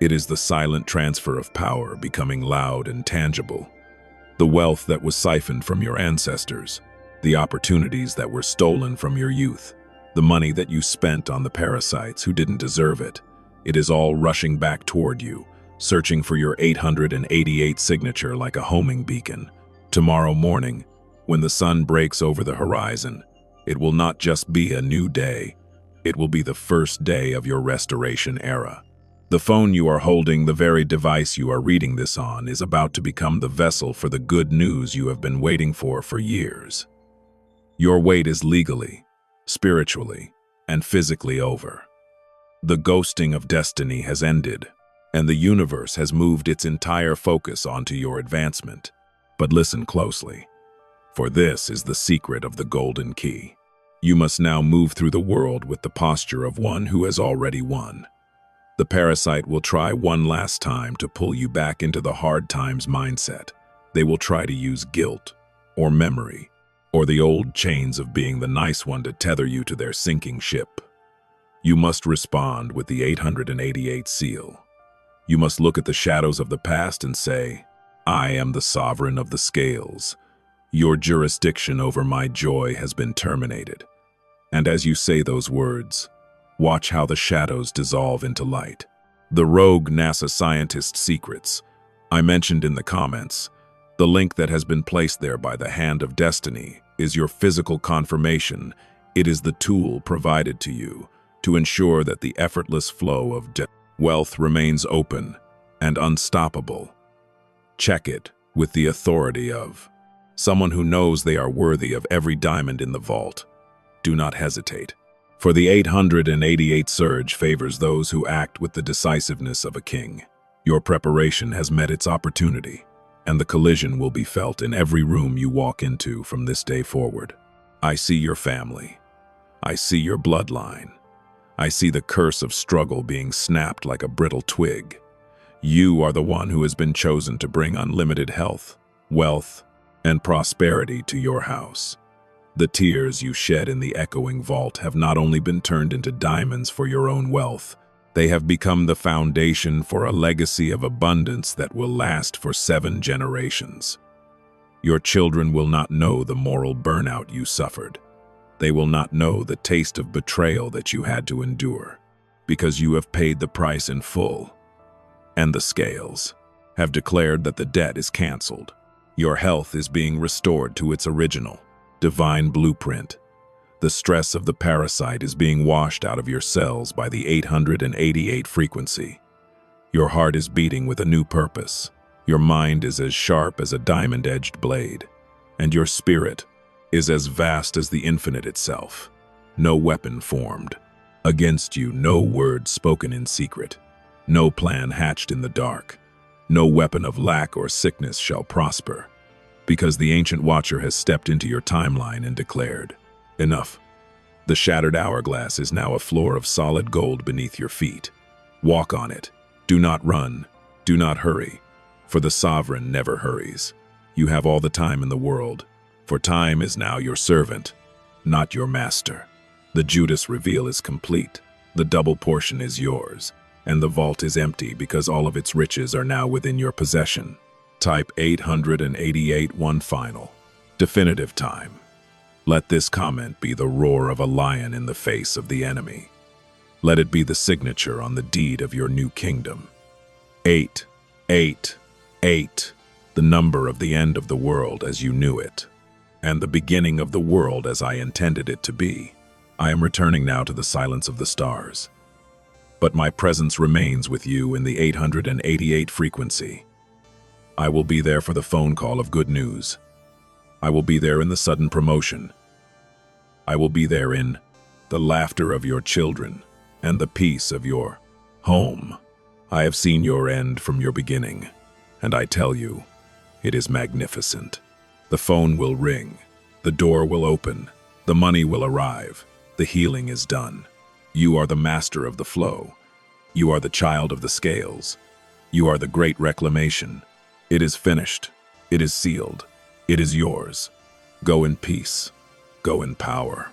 It is the silent transfer of power becoming loud and tangible. The wealth that was siphoned from your ancestors, the opportunities that were stolen from your youth, the money that you spent on the parasites who didn't deserve it. It is all rushing back toward you, searching for your 888 signature like a homing beacon. Tomorrow morning, when the sun breaks over the horizon, it will not just be a new day. It will be the first day of your restoration era. The phone you are holding, the very device you are reading this on, is about to become the vessel for the good news you have been waiting for years. Your wait is legally, spiritually, and physically over. The ghosting of destiny has ended, and the universe has moved its entire focus onto your advancement. But listen closely, for this is the secret of the golden key. You must now move through the world with the posture of one who has already won. The parasite will try one last time to pull you back into the hard times mindset. They will try to use guilt, or memory, or the old chains of being the nice one to tether you to their sinking ship. You must respond with the 888 seal. You must look at the shadows of the past and say, I am the sovereign of the scales. Your jurisdiction over my joy has been terminated. And as you say those words, watch how the shadows dissolve into light. The rogue NASA scientist secrets I mentioned in the comments, the link that has been placed there by the hand of destiny, is your physical confirmation. It is the tool provided to you to ensure that the effortless flow of wealth remains open and unstoppable. Check it with the authority of someone who knows they are worthy of every diamond in the vault. Do not hesitate, for the 888 surge favors those who act with the decisiveness of a king. Your preparation has met its opportunity, and the collision will be felt in every room you walk into from this day forward. I see your family. I see your bloodline. I see the curse of struggle being snapped like a brittle twig. You are the one who has been chosen to bring unlimited health, wealth, and prosperity to your house. The tears you shed in the echoing vault have not only been turned into diamonds for your own wealth, they have become the foundation for a legacy of abundance that will last for 7 generations. Your children will not know the moral burnout you suffered. They will not know the taste of betrayal that you had to endure, because you have paid the price in full. And the scales have declared that the debt is canceled. Your health is being restored to its original, divine blueprint. The stress of the parasite is being washed out of your cells by the 888 frequency. Your heart is beating with a new purpose. Your mind is as sharp as a diamond-edged blade, and your spirit is as vast as the infinite itself. No weapon formed against you, no word spoken in secret, no plan hatched in the dark, no weapon of lack or sickness shall prosper, because the ancient watcher has stepped into your timeline and declared, enough. The shattered hourglass is now a floor of solid gold beneath your feet. Walk on it. Do not run. Do not hurry, for the sovereign never hurries. You have all the time in the world, for time is now your servant, not your master. The Judas reveal is complete. The double portion is yours. and the vault is empty because all of its riches are now within your possession. Type 888 one final, definitive time. Let this comment be the roar of a lion in the face of the enemy. Let it be the signature on the deed of your new kingdom. 888, the number of the end of the world as you knew it, and the beginning of the world as I intended it to be. I am returning now to the silence of the stars. But my presence remains with you in the 888 frequency. I will be there for the phone call of good news. I will be there in the sudden promotion. I will be there in the laughter of your children and the peace of your home. I have seen your end from your beginning, and I tell you, it is magnificent. The phone will ring, the door will open, the money will arrive, the healing is done. You are the master of the flow. You are the child of the scales. You are the great reclamation. It is finished. It is sealed. It is yours. Go in peace. Go in power.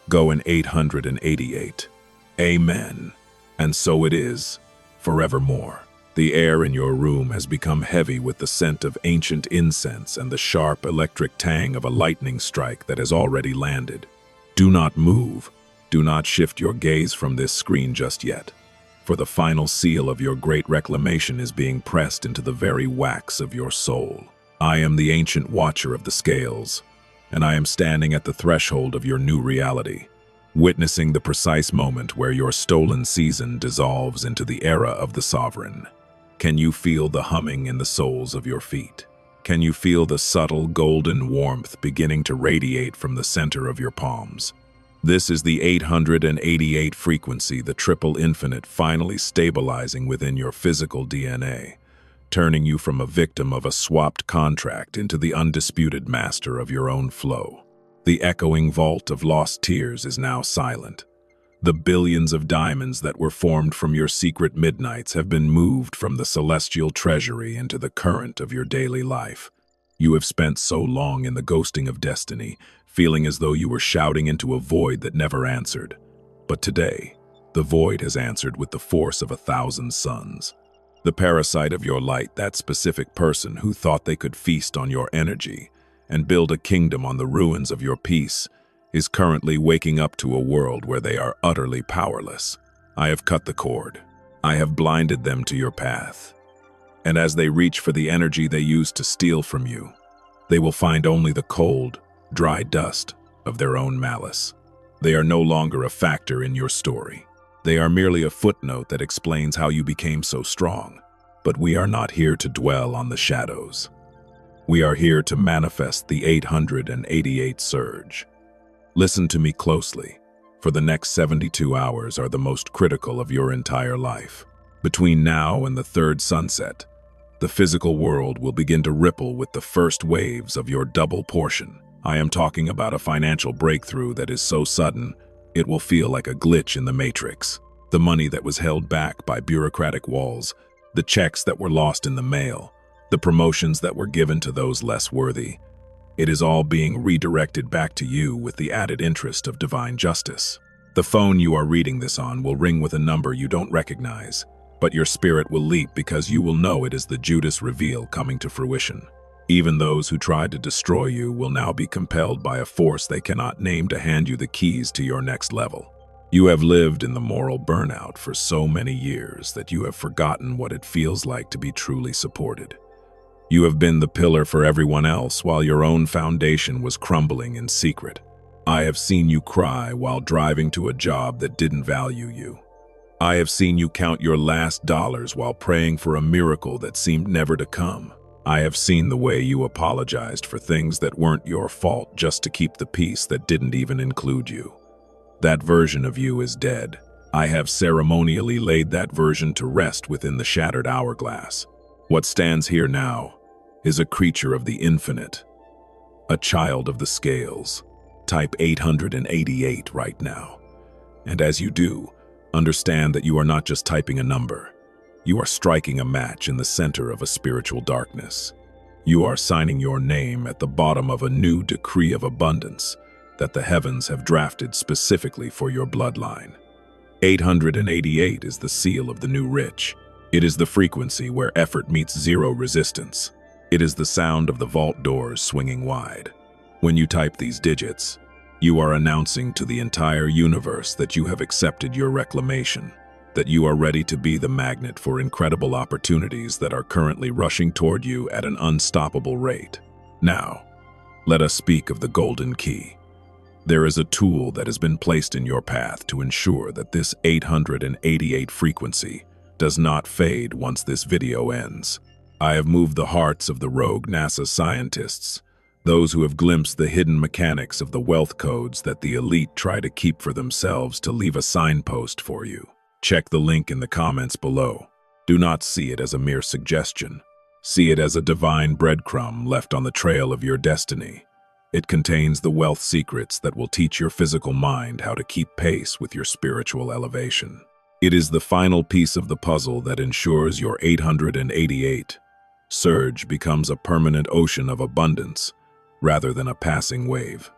Go in 888. Amen. And so it is, forevermore. The air in your room has become heavy with the scent of ancient incense and the sharp electric tang of a lightning strike that has already landed. Do not move. Do not shift your gaze from this screen just yet, for the final seal of your great reclamation is being pressed into the very wax of your soul. I am the ancient watcher of the scales, and I am standing at the threshold of your new reality, witnessing the precise moment where your stolen season dissolves into the era of the sovereign. Can you feel the humming in the soles of your feet? Can you feel the subtle golden warmth beginning to radiate from the center of your palms? This is the 888 frequency, the triple infinite finally stabilizing within your physical DNA, turning you from a victim of a swapped contract into the undisputed master of your own flow. The echoing vault of lost tears is now silent. The billions of diamonds that were formed from your secret midnights have been moved from the celestial treasury into the current of your daily life. You have spent so long in the ghosting of destiny, feeling as though you were shouting into a void that never answered. But today, the void has answered with the force of 1,000 suns. The parasite of your light, that specific person who thought they could feast on your energy and build a kingdom on the ruins of your peace, is currently waking up to a world where they are utterly powerless. I have cut the cord. I have blinded them to your path. And as they reach for the energy they used to steal from you, they will find only the cold, dry dust of their own malice. They are no longer a factor in your story. They are merely a footnote that explains how you became so strong. But we are not here to dwell on the shadows. We are here to manifest the 888 surge. Listen to me closely, for the next 72 hours are the most critical of your entire life. Between now and the third sunset, the physical world will begin to ripple with the first waves of your double portion. I am talking about a financial breakthrough that is so sudden, it will feel like a glitch in the matrix. The money that was held back by bureaucratic walls, the checks that were lost in the mail, the promotions that were given to those less worthy. It is all being redirected back to you with the added interest of divine justice. The phone you are reading this on will ring with a number you don't recognize, but your spirit will leap because you will know it is the Judas reveal coming to fruition. Even those who tried to destroy you will now be compelled by a force they cannot name to hand you the keys to your next level. You have lived in the moral burnout for so many years that you have forgotten what it feels like to be truly supported. You have been the pillar for everyone else while your own foundation was crumbling in secret. I have seen you cry while driving to a job that didn't value you. I have seen you count your last dollars while praying for a miracle that seemed never to come. I have seen the way you apologized for things that weren't your fault just to keep the peace that didn't even include you. That version of you is dead. I have ceremonially laid that version to rest within the shattered hourglass. What stands here now is a creature of the infinite, a child of the scales. Type 888 right now. And as you do, understand that you are not just typing a number. You are striking a match in the center of a spiritual darkness. You are signing your name at the bottom of a new decree of abundance that the heavens have drafted specifically for your bloodline. 888 is the seal of the new rich. It is the frequency where effort meets zero resistance. It is the sound of the vault doors swinging wide. When you type these digits, you are announcing to the entire universe that you have accepted your reclamation, that you are ready to be the magnet for incredible opportunities that are currently rushing toward you at an unstoppable rate. Now, let us speak of the golden key. There is a tool that has been placed in your path to ensure that this 888 frequency does not fade once this video ends. I have moved the hearts of the rogue NASA scientists, those who have glimpsed the hidden mechanics of the wealth codes that the elite try to keep for themselves, to leave a signpost for you. Check the link in the comments below. Do not see it as a mere suggestion. See it as a divine breadcrumb left on the trail of your destiny. It contains the wealth secrets that will teach your physical mind how to keep pace with your spiritual elevation. It is the final piece of the puzzle that ensures your 888 surge becomes a permanent ocean of abundance rather than a passing wave.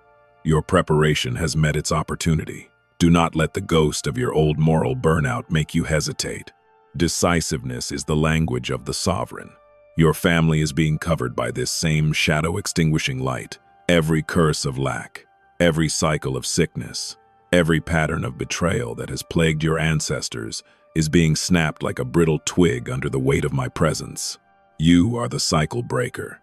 Your preparation has met its opportunity. Do not let the ghost of your old moral burnout make you hesitate. Decisiveness is the language of the sovereign. Your family is being covered by this same shadow-extinguishing light. Every curse of lack, every cycle of sickness, every pattern of betrayal that has plagued your ancestors is being snapped like a brittle twig under the weight of my presence. You are the cycle breaker.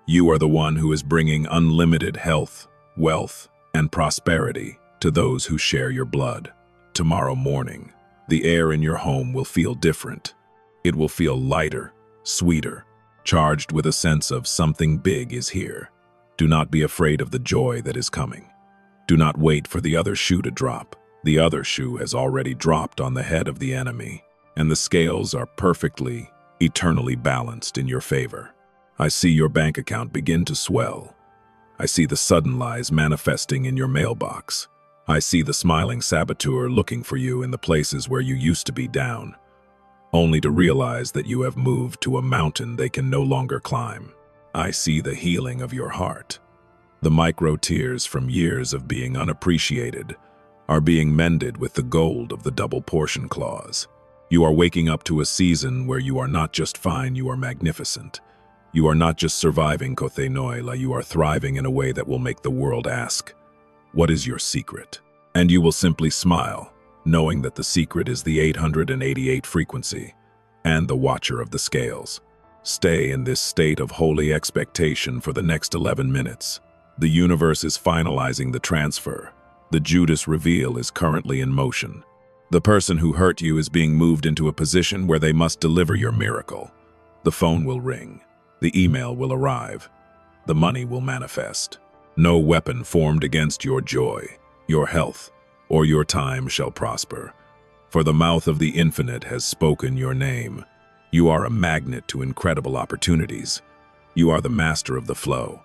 You are the one who is bringing unlimited health, wealth, and prosperity to those who share your blood. Tomorrow morning, the air in your home will feel different. It will feel lighter, sweeter, charged with a sense of something big is here. Do not be afraid of the joy that is coming. Do not wait for the other shoe to drop. The other shoe has already dropped on the head of the enemy, and the scales are perfectly, eternally balanced in your favor. I see your bank account begin to swell. I see the sudden lies manifesting in your mailbox. I see the smiling saboteur looking for you in the places where you used to be down, only to realize that you have moved to a mountain they can no longer climb. I see the healing of your heart. The micro tears from years of being unappreciated are being mended with the gold of the double portion clause. You are waking up to a season where you are not just fine, you are magnificent. You are not just surviving Kote Noila, you are thriving in a way that will make the world ask, what is your secret? And you will simply smile, knowing that the secret is the 888 frequency and the watcher of the scales. Stay in this state of holy expectation for the next 11 minutes. The universe is finalizing the transfer. The Judas reveal is currently in motion. The person who hurt you is being moved into a position where they must deliver your miracle. The phone will ring. The email will arrive. The money will manifest. No weapon formed against your joy, your health, or your time shall prosper. For the mouth of the infinite has spoken your name. You are a magnet to incredible opportunities. You are the master of the flow.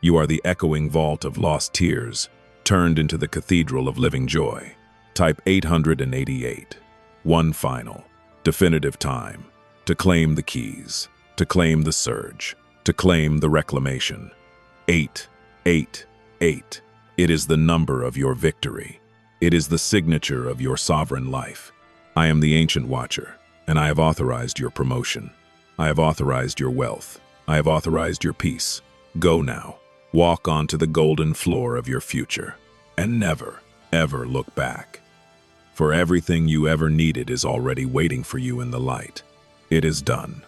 You are the echoing vault of lost tears, turned into the cathedral of living joy. Type 888. One final, definitive time to claim the keys, to claim the surge, to claim the reclamation. 888. It is the number of your victory. It is the signature of your sovereign life. I am the Ancient Watcher, and I have authorized your promotion. I have authorized your wealth. I have authorized your peace. Go now. Walk onto the golden floor of your future, and never, ever look back. For everything you ever needed is already waiting for you in the light. It is done.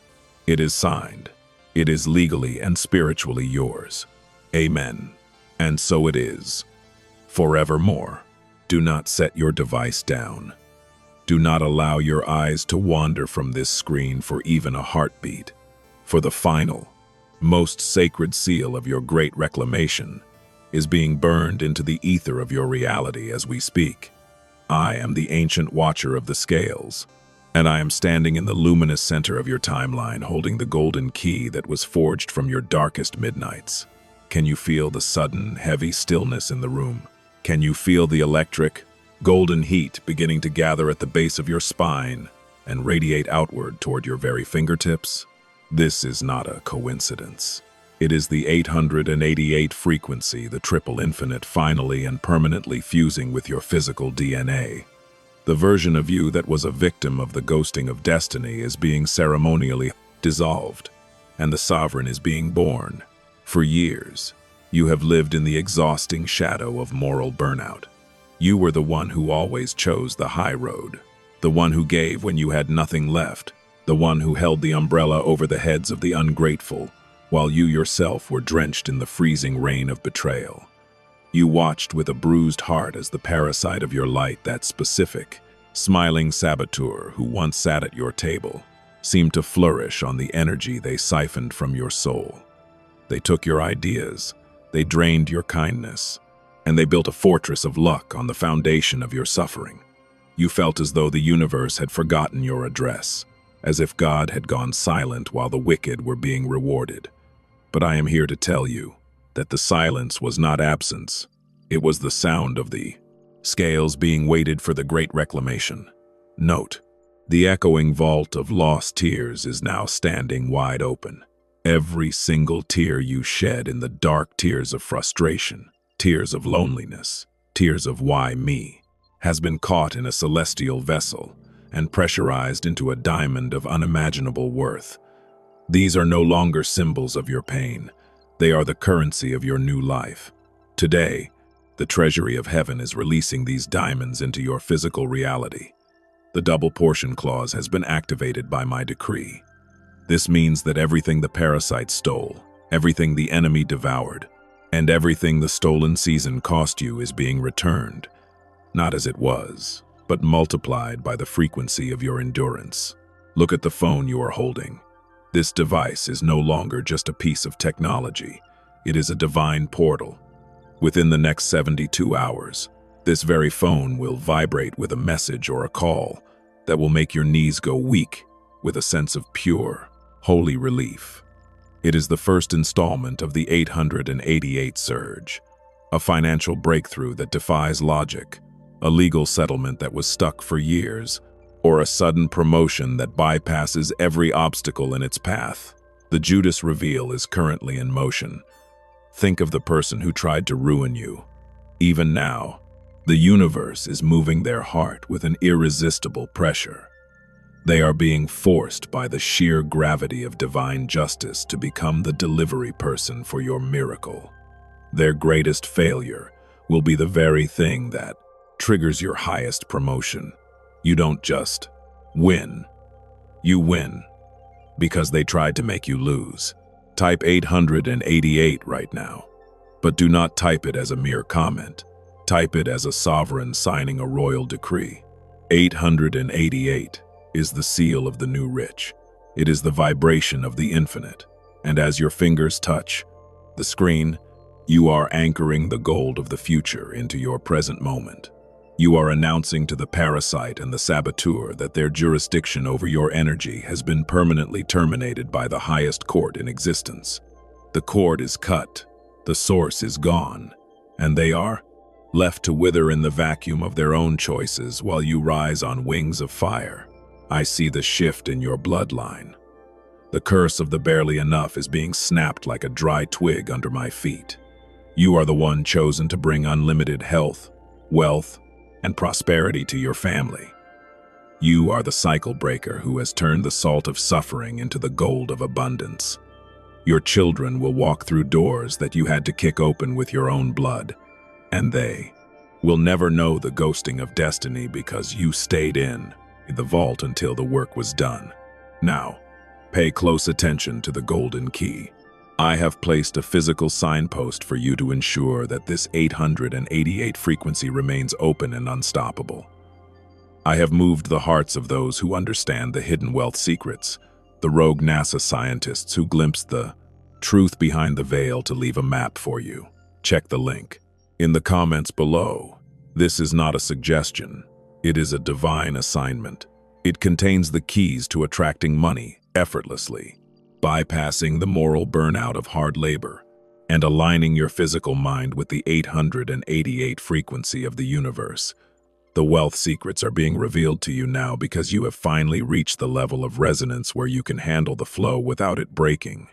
It is signed. It is legally and spiritually yours. Amen. And so it is. Forevermore. Do not set your device down. Do not allow your eyes to wander from this screen for even a heartbeat. For the final, most sacred seal of your great reclamation is being burned into the ether of your reality as we speak. I am the Ancient Watcher of the Scales, and I am standing in the luminous center of your timeline holding the golden key that was forged from your darkest midnights. Can you feel the sudden, heavy stillness in the room? Can you feel the electric, golden heat beginning to gather at the base of your spine and radiate outward toward your very fingertips? This is not a coincidence. It is the 888 frequency, the triple infinite finally and permanently fusing with your physical DNA. The version of you that was a victim of the ghosting of destiny is being ceremonially dissolved, and the sovereign is being born. For years, you have lived in the exhausting shadow of moral burnout. You were the one who always chose the high road, the one who gave when you had nothing left, the one who held the umbrella over the heads of the ungrateful, while you yourself were drenched in the freezing rain of betrayal. You watched with a bruised heart as the parasite of your light, that specific, smiling saboteur who once sat at your table, seemed to flourish on the energy they siphoned from your soul. They took your ideas, they drained your kindness, and they built a fortress of luck on the foundation of your suffering. You felt as though the universe had forgotten your address, as if God had gone silent while the wicked were being rewarded. But I am here to tell you that the silence was not absence. It was the sound of the scales being weighted for the great reclamation. Note, the echoing vault of lost tears is now standing wide open. Every single tear you shed in the dark tears of frustration, tears of loneliness, tears of why me, has been caught in a celestial vessel and pressurized into a diamond of unimaginable worth. These are no longer symbols of your pain. They are the currency of your new life. Today, the treasury of heaven is releasing these diamonds into your physical reality. The double portion clause has been activated by my decree. This means that everything the parasite stole, everything the enemy devoured, and everything the stolen season cost you is being returned, not as it was, but multiplied by the frequency of your endurance. Look at the phone you are holding. This device is no longer just a piece of technology. It is a divine portal. Within the next 72 hours, this very phone will vibrate with a message or a call that will make your knees go weak with a sense of pure, holy relief. It is the first installment of the 888 surge, a financial breakthrough that defies logic, a legal settlement that was stuck for years, or a sudden promotion that bypasses every obstacle in its path. The Judas reveal is currently in motion. Think of the person who tried to ruin you. Even now, the universe is moving their heart with an irresistible pressure. They are being forced by the sheer gravity of divine justice to become the delivery person for your miracle. Their greatest failure will be the very thing that triggers your highest promotion. You don't just win. You win because they tried to make you lose. Type 888 right now. But do not type it as a mere comment. Type it as a sovereign signing a royal decree. 888 is the seal of the new rich. It is the vibration of the infinite. And as your fingers touch the screen, you are anchoring the gold of the future into your present moment. You are announcing to the parasite and the saboteur that their jurisdiction over your energy has been permanently terminated by the highest court in existence. The cord is cut, the source is gone, and they are left to wither in the vacuum of their own choices while you rise on wings of fire. I see the shift in your bloodline. The curse of the barely enough is being snapped like a dry twig under my feet. You are the one chosen to bring unlimited health, wealth, and prosperity to your family. You are the cycle breaker who has turned the salt of suffering into the gold of abundance. Your children will walk through doors that you had to kick open with your own blood, and they will never know the ghosting of destiny because you stayed in the vault until the work was done. Now, pay close attention to the golden key. I have placed a physical signpost for you to ensure that this 888 frequency remains open and unstoppable. I have moved the hearts of those who understand the hidden wealth secrets, the rogue NASA scientists who glimpsed the truth behind the veil to leave a map for you. Check the link in the comments below. This is not a suggestion. It is a divine assignment. It contains the keys to attracting money effortlessly, bypassing the moral burnout of hard labor, and aligning your physical mind with the 888 frequency of the universe. The wealth secrets are being revealed to you now because you have finally reached the level of resonance where you can handle the flow without it breaking.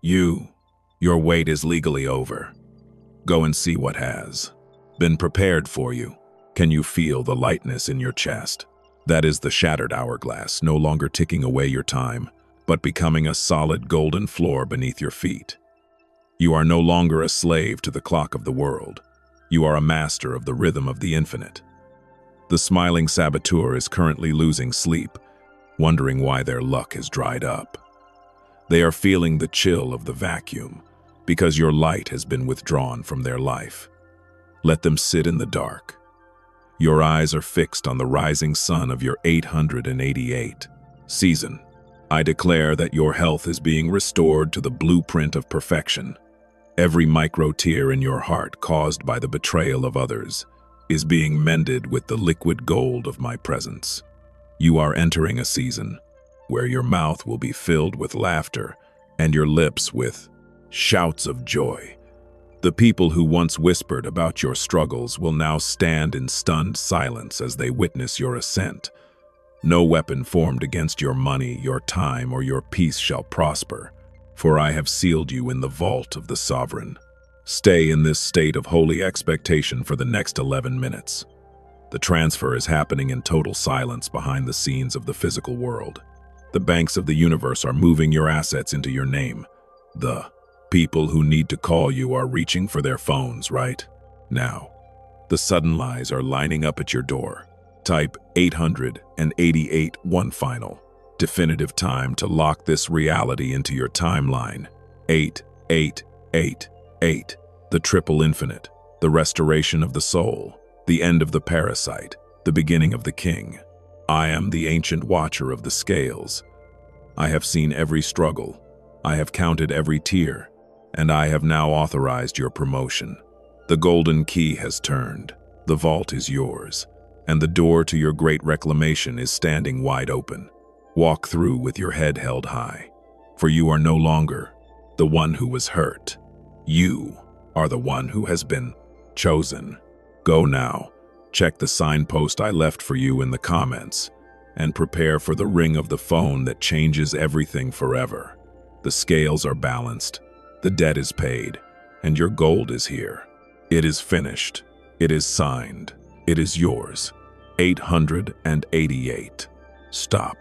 Your wait is legally over. Go and see what has been prepared for you. Can you feel the lightness in your chest? That is the shattered hourglass, no longer ticking away your time, but becoming a solid golden floor beneath your feet. You are no longer a slave to the clock of the world. You are a master of the rhythm of the infinite. The smiling saboteur is currently losing sleep, wondering why their luck has dried up. They are feeling the chill of the vacuum, because your light has been withdrawn from their life. Let them sit in the dark. Your eyes are fixed on the rising sun of your 888 season. I declare that your health is being restored to the blueprint of perfection. Every micro-tear in your heart caused by the betrayal of others is being mended with the liquid gold of my presence. You are entering a season where your mouth will be filled with laughter and your lips with shouts of joy. The people who once whispered about your struggles will now stand in stunned silence as they witness your ascent. No weapon formed against your money, your time, or your peace shall prosper, for I have sealed you in the vault of the sovereign. Stay in this state of holy expectation for the next 11 minutes. The transfer is happening in total silence behind the scenes of the physical world. The banks of the universe are moving your assets into your name. The people who need to call you are reaching for their phones right now. The sudden lies are lining up at your door. Type 888 one final, definitive time to lock this reality into your timeline. 8888, the triple infinite, the restoration of the soul, the end of the parasite, the beginning of the king. I am the ancient watcher of the scales. I have seen every struggle. I have counted every tear, and I have now authorized your promotion. The golden key has turned. The vault is yours, and the door to your great reclamation is standing wide open. Walk through with your head held high, for you are no longer the one who was hurt. You are the one who has been chosen. Go now, check the signpost I left for you in the comments, and prepare for the ring of the phone that changes everything forever. The scales are balanced, the debt is paid, and your gold is here. It is finished. It is signed. It is yours. 888. Stop.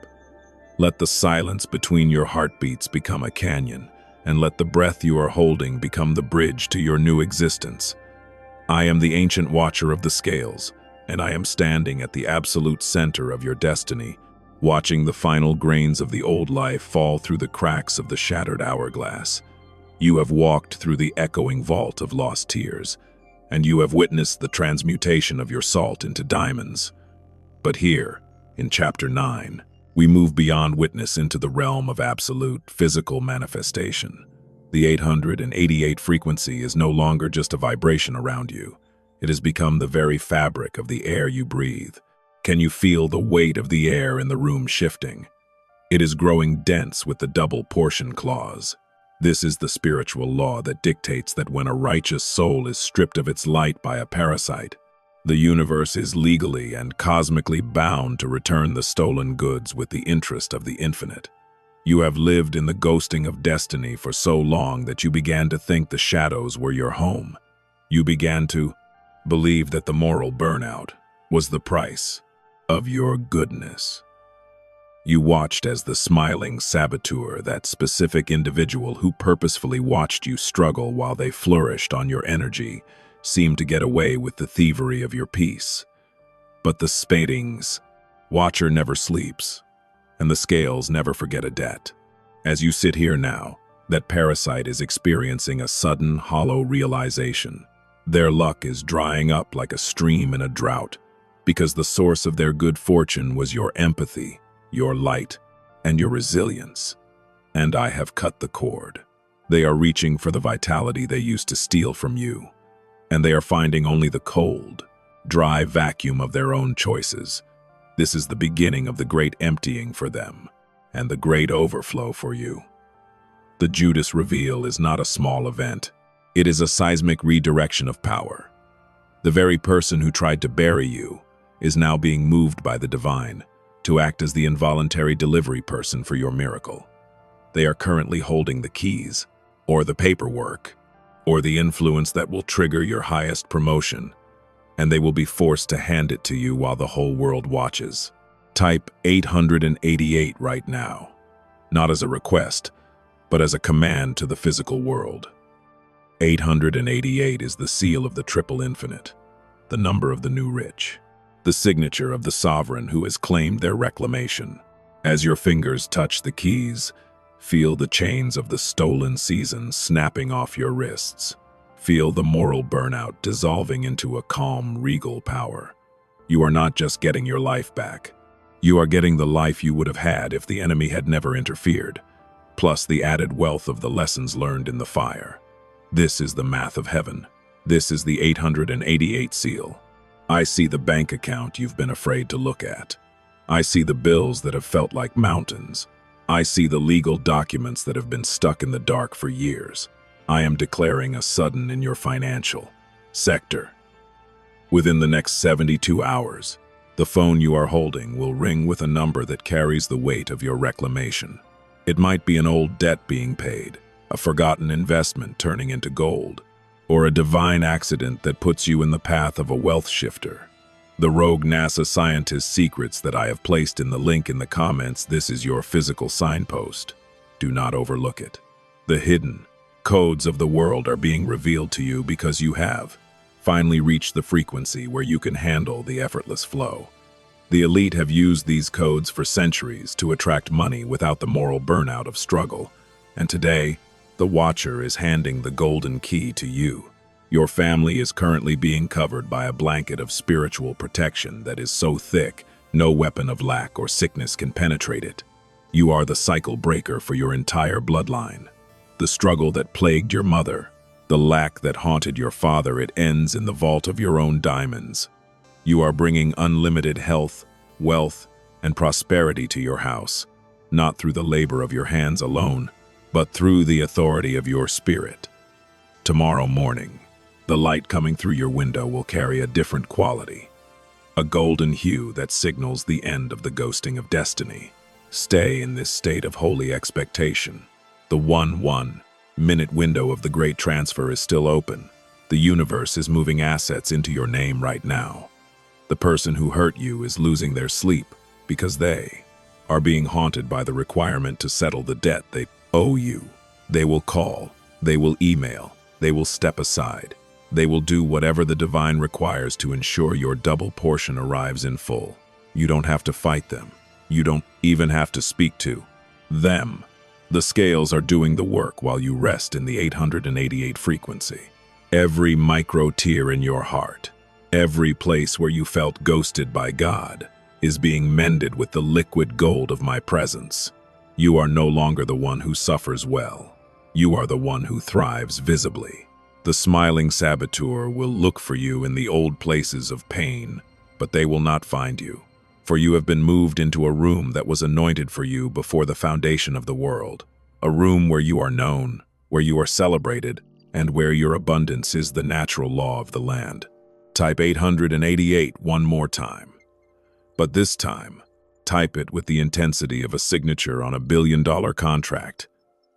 Let the silence between your heartbeats become a canyon, and let the breath you are holding become the bridge to your new existence. I am the ancient watcher of the scales, and I am standing at the absolute center of your destiny, watching the final grains of the old life fall through the cracks of the shattered hourglass. You have walked through the echoing vault of lost tears, and you have witnessed the transmutation of your salt into diamonds. But here, in Chapter 9, we move beyond witness into the realm of absolute physical manifestation. The 888 frequency is no longer just a vibration around you. It has become the very fabric of the air you breathe. Can you feel the weight of the air in the room shifting? It is growing dense with the double portion clause. This is the spiritual law that dictates that when a righteous soul is stripped of its light by a parasite, the universe is legally and cosmically bound to return the stolen goods with the interest of the infinite. You have lived in the ghosting of destiny for so long that you began to think the shadows were your home. You began to believe that the moral burnout was the price of your goodness. You watched as the smiling saboteur, that specific individual who purposefully watched you struggle while they flourished on your energy, seemed to get away with the thievery of your peace. But the spading's watcher never sleeps, and the scales never forget a debt. As you sit here now, that parasite is experiencing a sudden, hollow realization. Their luck is drying up like a stream in a drought, because the source of their good fortune was your empathy, your light, and your resilience. And I have cut the cord. They are reaching for the vitality they used to steal from you, and they are finding only the cold, dry vacuum of their own choices. This is the beginning of the great emptying for them, and the great overflow for you. The Judas reveal is not a small event. It is a seismic redirection of power. The very person who tried to bury you is now being moved by the divine to act as the involuntary delivery person for your miracle. They are currently holding the keys, or the paperwork, or the influence that will trigger your highest promotion. and they will be forced to hand it to you while the whole world watches. Type 888 right now, not as a request, but as a command to the physical world. 888 is the seal of the triple infinite, the number of the new rich, the signature of the sovereign who has claimed their reclamation. As your fingers touch the keys, feel the chains of the stolen seasons snapping off your wrists. Feel the moral burnout dissolving into a calm, regal power. You are not just getting your life back. You are getting the life you would have had if the enemy had never interfered, plus the added wealth of the lessons learned in the fire. This is the math of heaven. This is the 888 seal. I see the bank account you've been afraid to look at. I see the bills that have felt like mountains. I see the legal documents that have been stuck in the dark for years. I am declaring a sudden in your financial sector. Within the next 72 hours, the phone you are holding will ring with a number that carries the weight of your reclamation. It might be an old debt being paid, a forgotten investment turning into gold, or a divine accident that puts you in the path of a wealth shifter. The rogue NASA scientist's secrets that I have placed in the link in the comments. This is your physical signpost. Do not overlook it. The hidden codes of the world are being revealed to you because you have finally reached the frequency where you can handle the effortless flow. The elite have used these codes for centuries to attract money without the moral burnout of struggle, and today, the Watcher is handing the golden key to you. Your family is currently being covered by a blanket of spiritual protection that is so thick, no weapon of lack or sickness can penetrate it. You are the cycle breaker for your entire bloodline. The struggle that plagued your mother, the lack that haunted your father, it ends in the vault of your own diamonds. You are bringing unlimited health, wealth, and prosperity to your house, not through the labor of your hands alone, but through the authority of your spirit. Tomorrow morning, the light coming through your window will carry a different quality, a golden hue that signals the end of the ghosting of destiny. Stay in this state of holy expectation. The 1-1-minute window of the great transfer is still open. The universe is moving assets into your name right now. The person who hurt you is losing their sleep because they are being haunted by the requirement to settle the debt they owe you. They will call, they will email, they will step aside. They will do whatever the divine requires to ensure your double portion arrives in full. You don't have to fight them. You don't even have to speak to them. The scales are doing the work while you rest in the 888 frequency. Every micro tear in your heart, every place where you felt ghosted by God, is being mended with the liquid gold of my presence. You are no longer the one who suffers well. You are the one who thrives visibly. The smiling saboteur will look for you in the old places of pain, but they will not find you, for you have been moved into a room that was anointed for you before the foundation of the world, a room where you are known, where you are celebrated, and where your abundance is the natural law of the land. Type 888 one more time. But this time, type it with the intensity of a signature on a billion-dollar contract.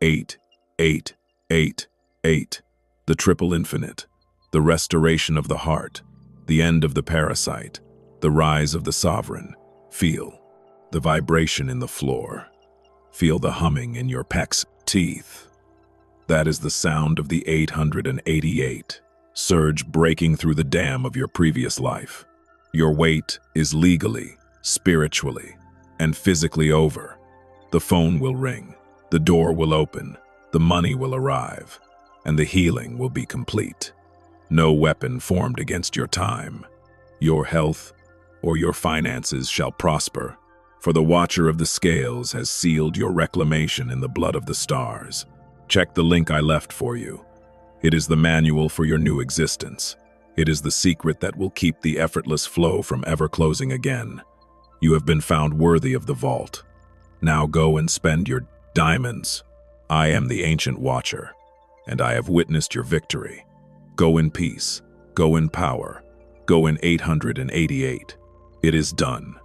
888. The triple infinite, the restoration of the heart, the end of the parasite, the rise of the sovereign. Feel the vibration in the floor. Feel the humming in your pecs teeth. That is the sound of the 888 surge breaking through the dam of your previous life. Your wait is legally, spiritually, and physically over. The phone will ring, the door will open, the money will arrive, and the healing will be complete. No weapon formed against your time, your health, or your finances shall prosper, for the Watcher of the Scales has sealed your reclamation in the blood of the stars. Check the link I left for you. It is the manual for your new existence. It is the secret that will keep the effortless flow from ever closing again. You have been found worthy of the vault. Now go and spend your diamonds. I am the ancient Watcher, and I have witnessed your victory. Go in peace, go in power, go in 888. It is done.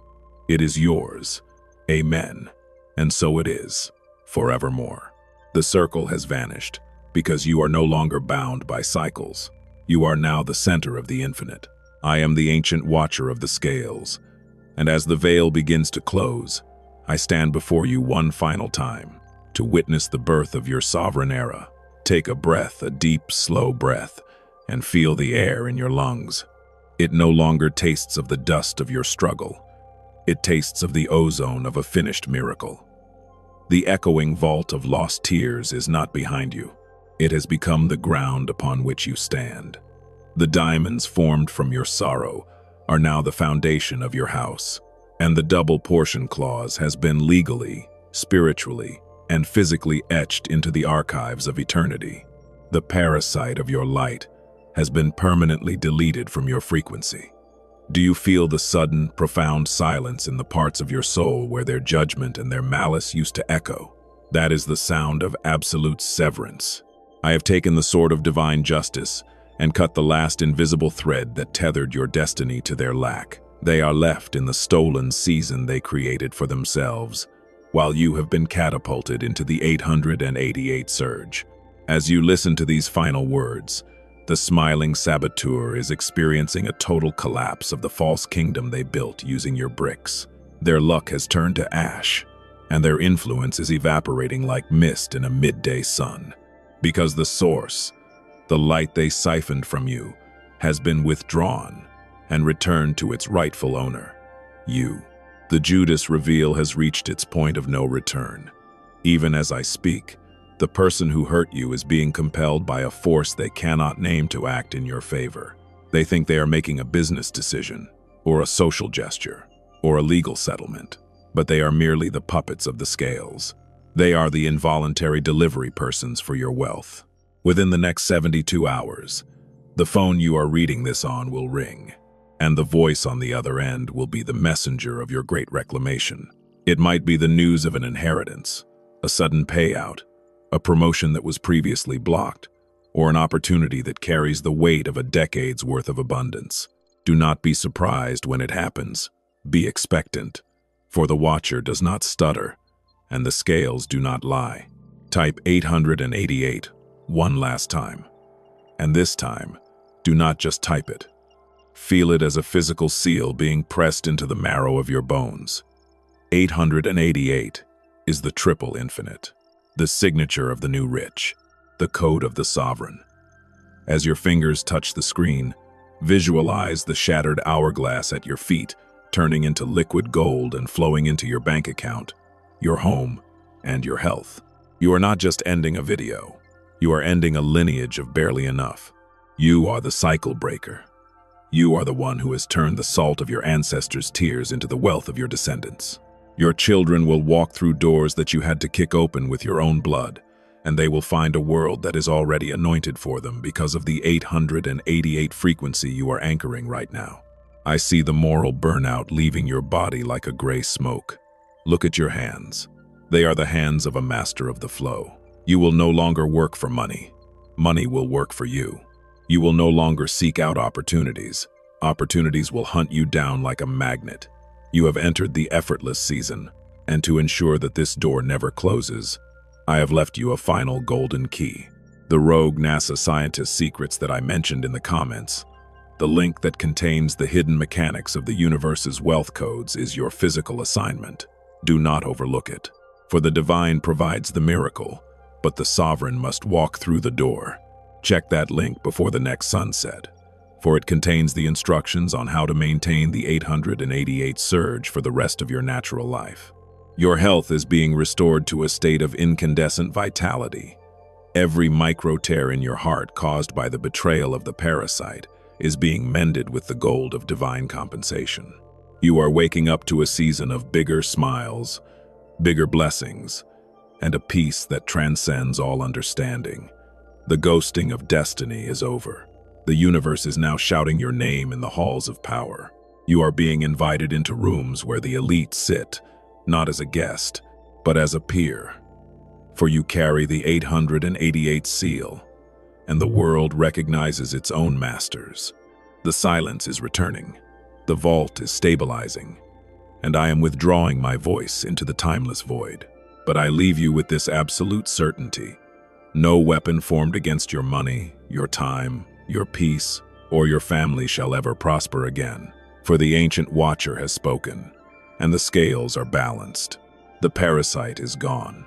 It is yours. Amen. And so it is, forevermore. The circle has vanished, because you are no longer bound by cycles. You are now the center of the infinite. I am the ancient watcher of the scales, and as the veil begins to close, I stand before you one final time to witness the birth of your sovereign era. Take a breath, a deep, slow breath, and feel the air in your lungs. It no longer tastes of the dust of your struggle. It tastes of the ozone of a finished miracle. The echoing vault of lost tears is not behind you. It has become the ground upon which you stand. The diamonds formed from your sorrow are now the foundation of your house, and the double portion clause has been legally, spiritually, and physically etched into the archives of eternity. The parasite of your light has been permanently deleted from your frequency. Do you feel the sudden, profound silence in the parts of your soul where their judgment and their malice used to echo? That is the sound of absolute severance. I have taken the sword of divine justice and cut the last invisible thread that tethered your destiny to their lack. They are left in the stolen season they created for themselves, while you have been catapulted into the 888 surge. As you listen to these final words, the smiling saboteur is experiencing a total collapse of the false kingdom they built using your bricks. Their luck has turned to ash, and their influence is evaporating like mist in a midday sun. Because the source, the light they siphoned from you, has been withdrawn and returned to its rightful owner, you. The Judas reveal has reached its point of no return. Even as I speak, the person who hurt you is being compelled by a force they cannot name to act in your favor. They think they are making a business decision, or a social gesture, or a legal settlement, but they are merely the puppets of the scales. They are the involuntary delivery persons for your wealth. Within the next 72 hours, the phone you are reading this on will ring, and the voice on the other end will be the messenger of your great reclamation. It might be the news of an inheritance, a sudden payout, a promotion that was previously blocked, or an opportunity that carries the weight of a decade's worth of abundance. Do not be surprised when it happens. Be expectant, for the watcher does not stutter, and the scales do not lie. Type 888 one last time. And this time, do not just type it. Feel it as a physical seal being pressed into the marrow of your bones. 888 is the triple infinite, the signature of the new rich, the code of the sovereign. As your fingers touch the screen, visualize the shattered hourglass at your feet, turning into liquid gold and flowing into your bank account, your home, and your health. You are not just ending a video. You are ending a lineage of barely enough. You are the cycle breaker. You are the one who has turned the salt of your ancestors' tears into the wealth of your descendants. Your children will walk through doors that you had to kick open with your own blood, and they will find a world that is already anointed for them because of the 888 frequency you are anchoring right now. I see the moral burnout leaving your body like a gray smoke. Look at your hands. They are the hands of a master of the flow. You will no longer work for money. Money will work for you. You will no longer seek out opportunities. Opportunities will hunt you down like a magnet. You have entered the effortless season, and to ensure that this door never closes, I have left you a final golden key. The rogue NASA scientist secrets that I mentioned in the comments. The link that contains the hidden mechanics of the universe's wealth codes is your physical assignment. Do not overlook it, for the divine provides the miracle, but the sovereign must walk through the door. Check that link before the next sunset, for it contains the instructions on how to maintain the 888 surge for the rest of your natural life. Your health is being restored to a state of incandescent vitality. Every micro tear in your heart caused by the betrayal of the parasite is being mended with the gold of divine compensation. You are waking up to a season of bigger smiles, bigger blessings, and a peace that transcends all understanding. The ghosting of destiny is over. The universe is now shouting your name in the halls of power. You are being invited into rooms where the elite sit, not as a guest, but as a peer. For you carry the 888 seal, and the world recognizes its own masters. The silence is returning. The vault is stabilizing, and I am withdrawing my voice into the timeless void. But I leave you with this absolute certainty. No weapon formed against your money, your time, your peace, or your family shall ever prosper again. For the ancient watcher has spoken, and the scales are balanced. The parasite is gone.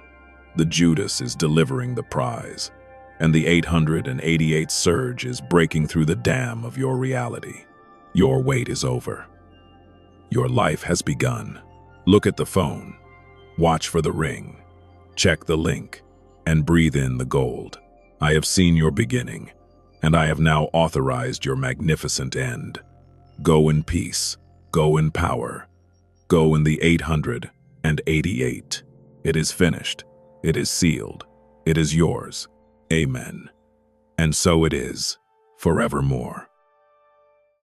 The Judas is delivering the prize, and the 888 surge is breaking through the dam of your reality. Your wait is over. Your life has begun. Look at the phone. Watch for the ring. Check the link, and breathe in the gold. I have seen your beginning, and I have now authorized your magnificent end. Go in peace. Go in power. Go in the 888. It is finished. It is sealed. It is yours. Amen. And so it is, forevermore.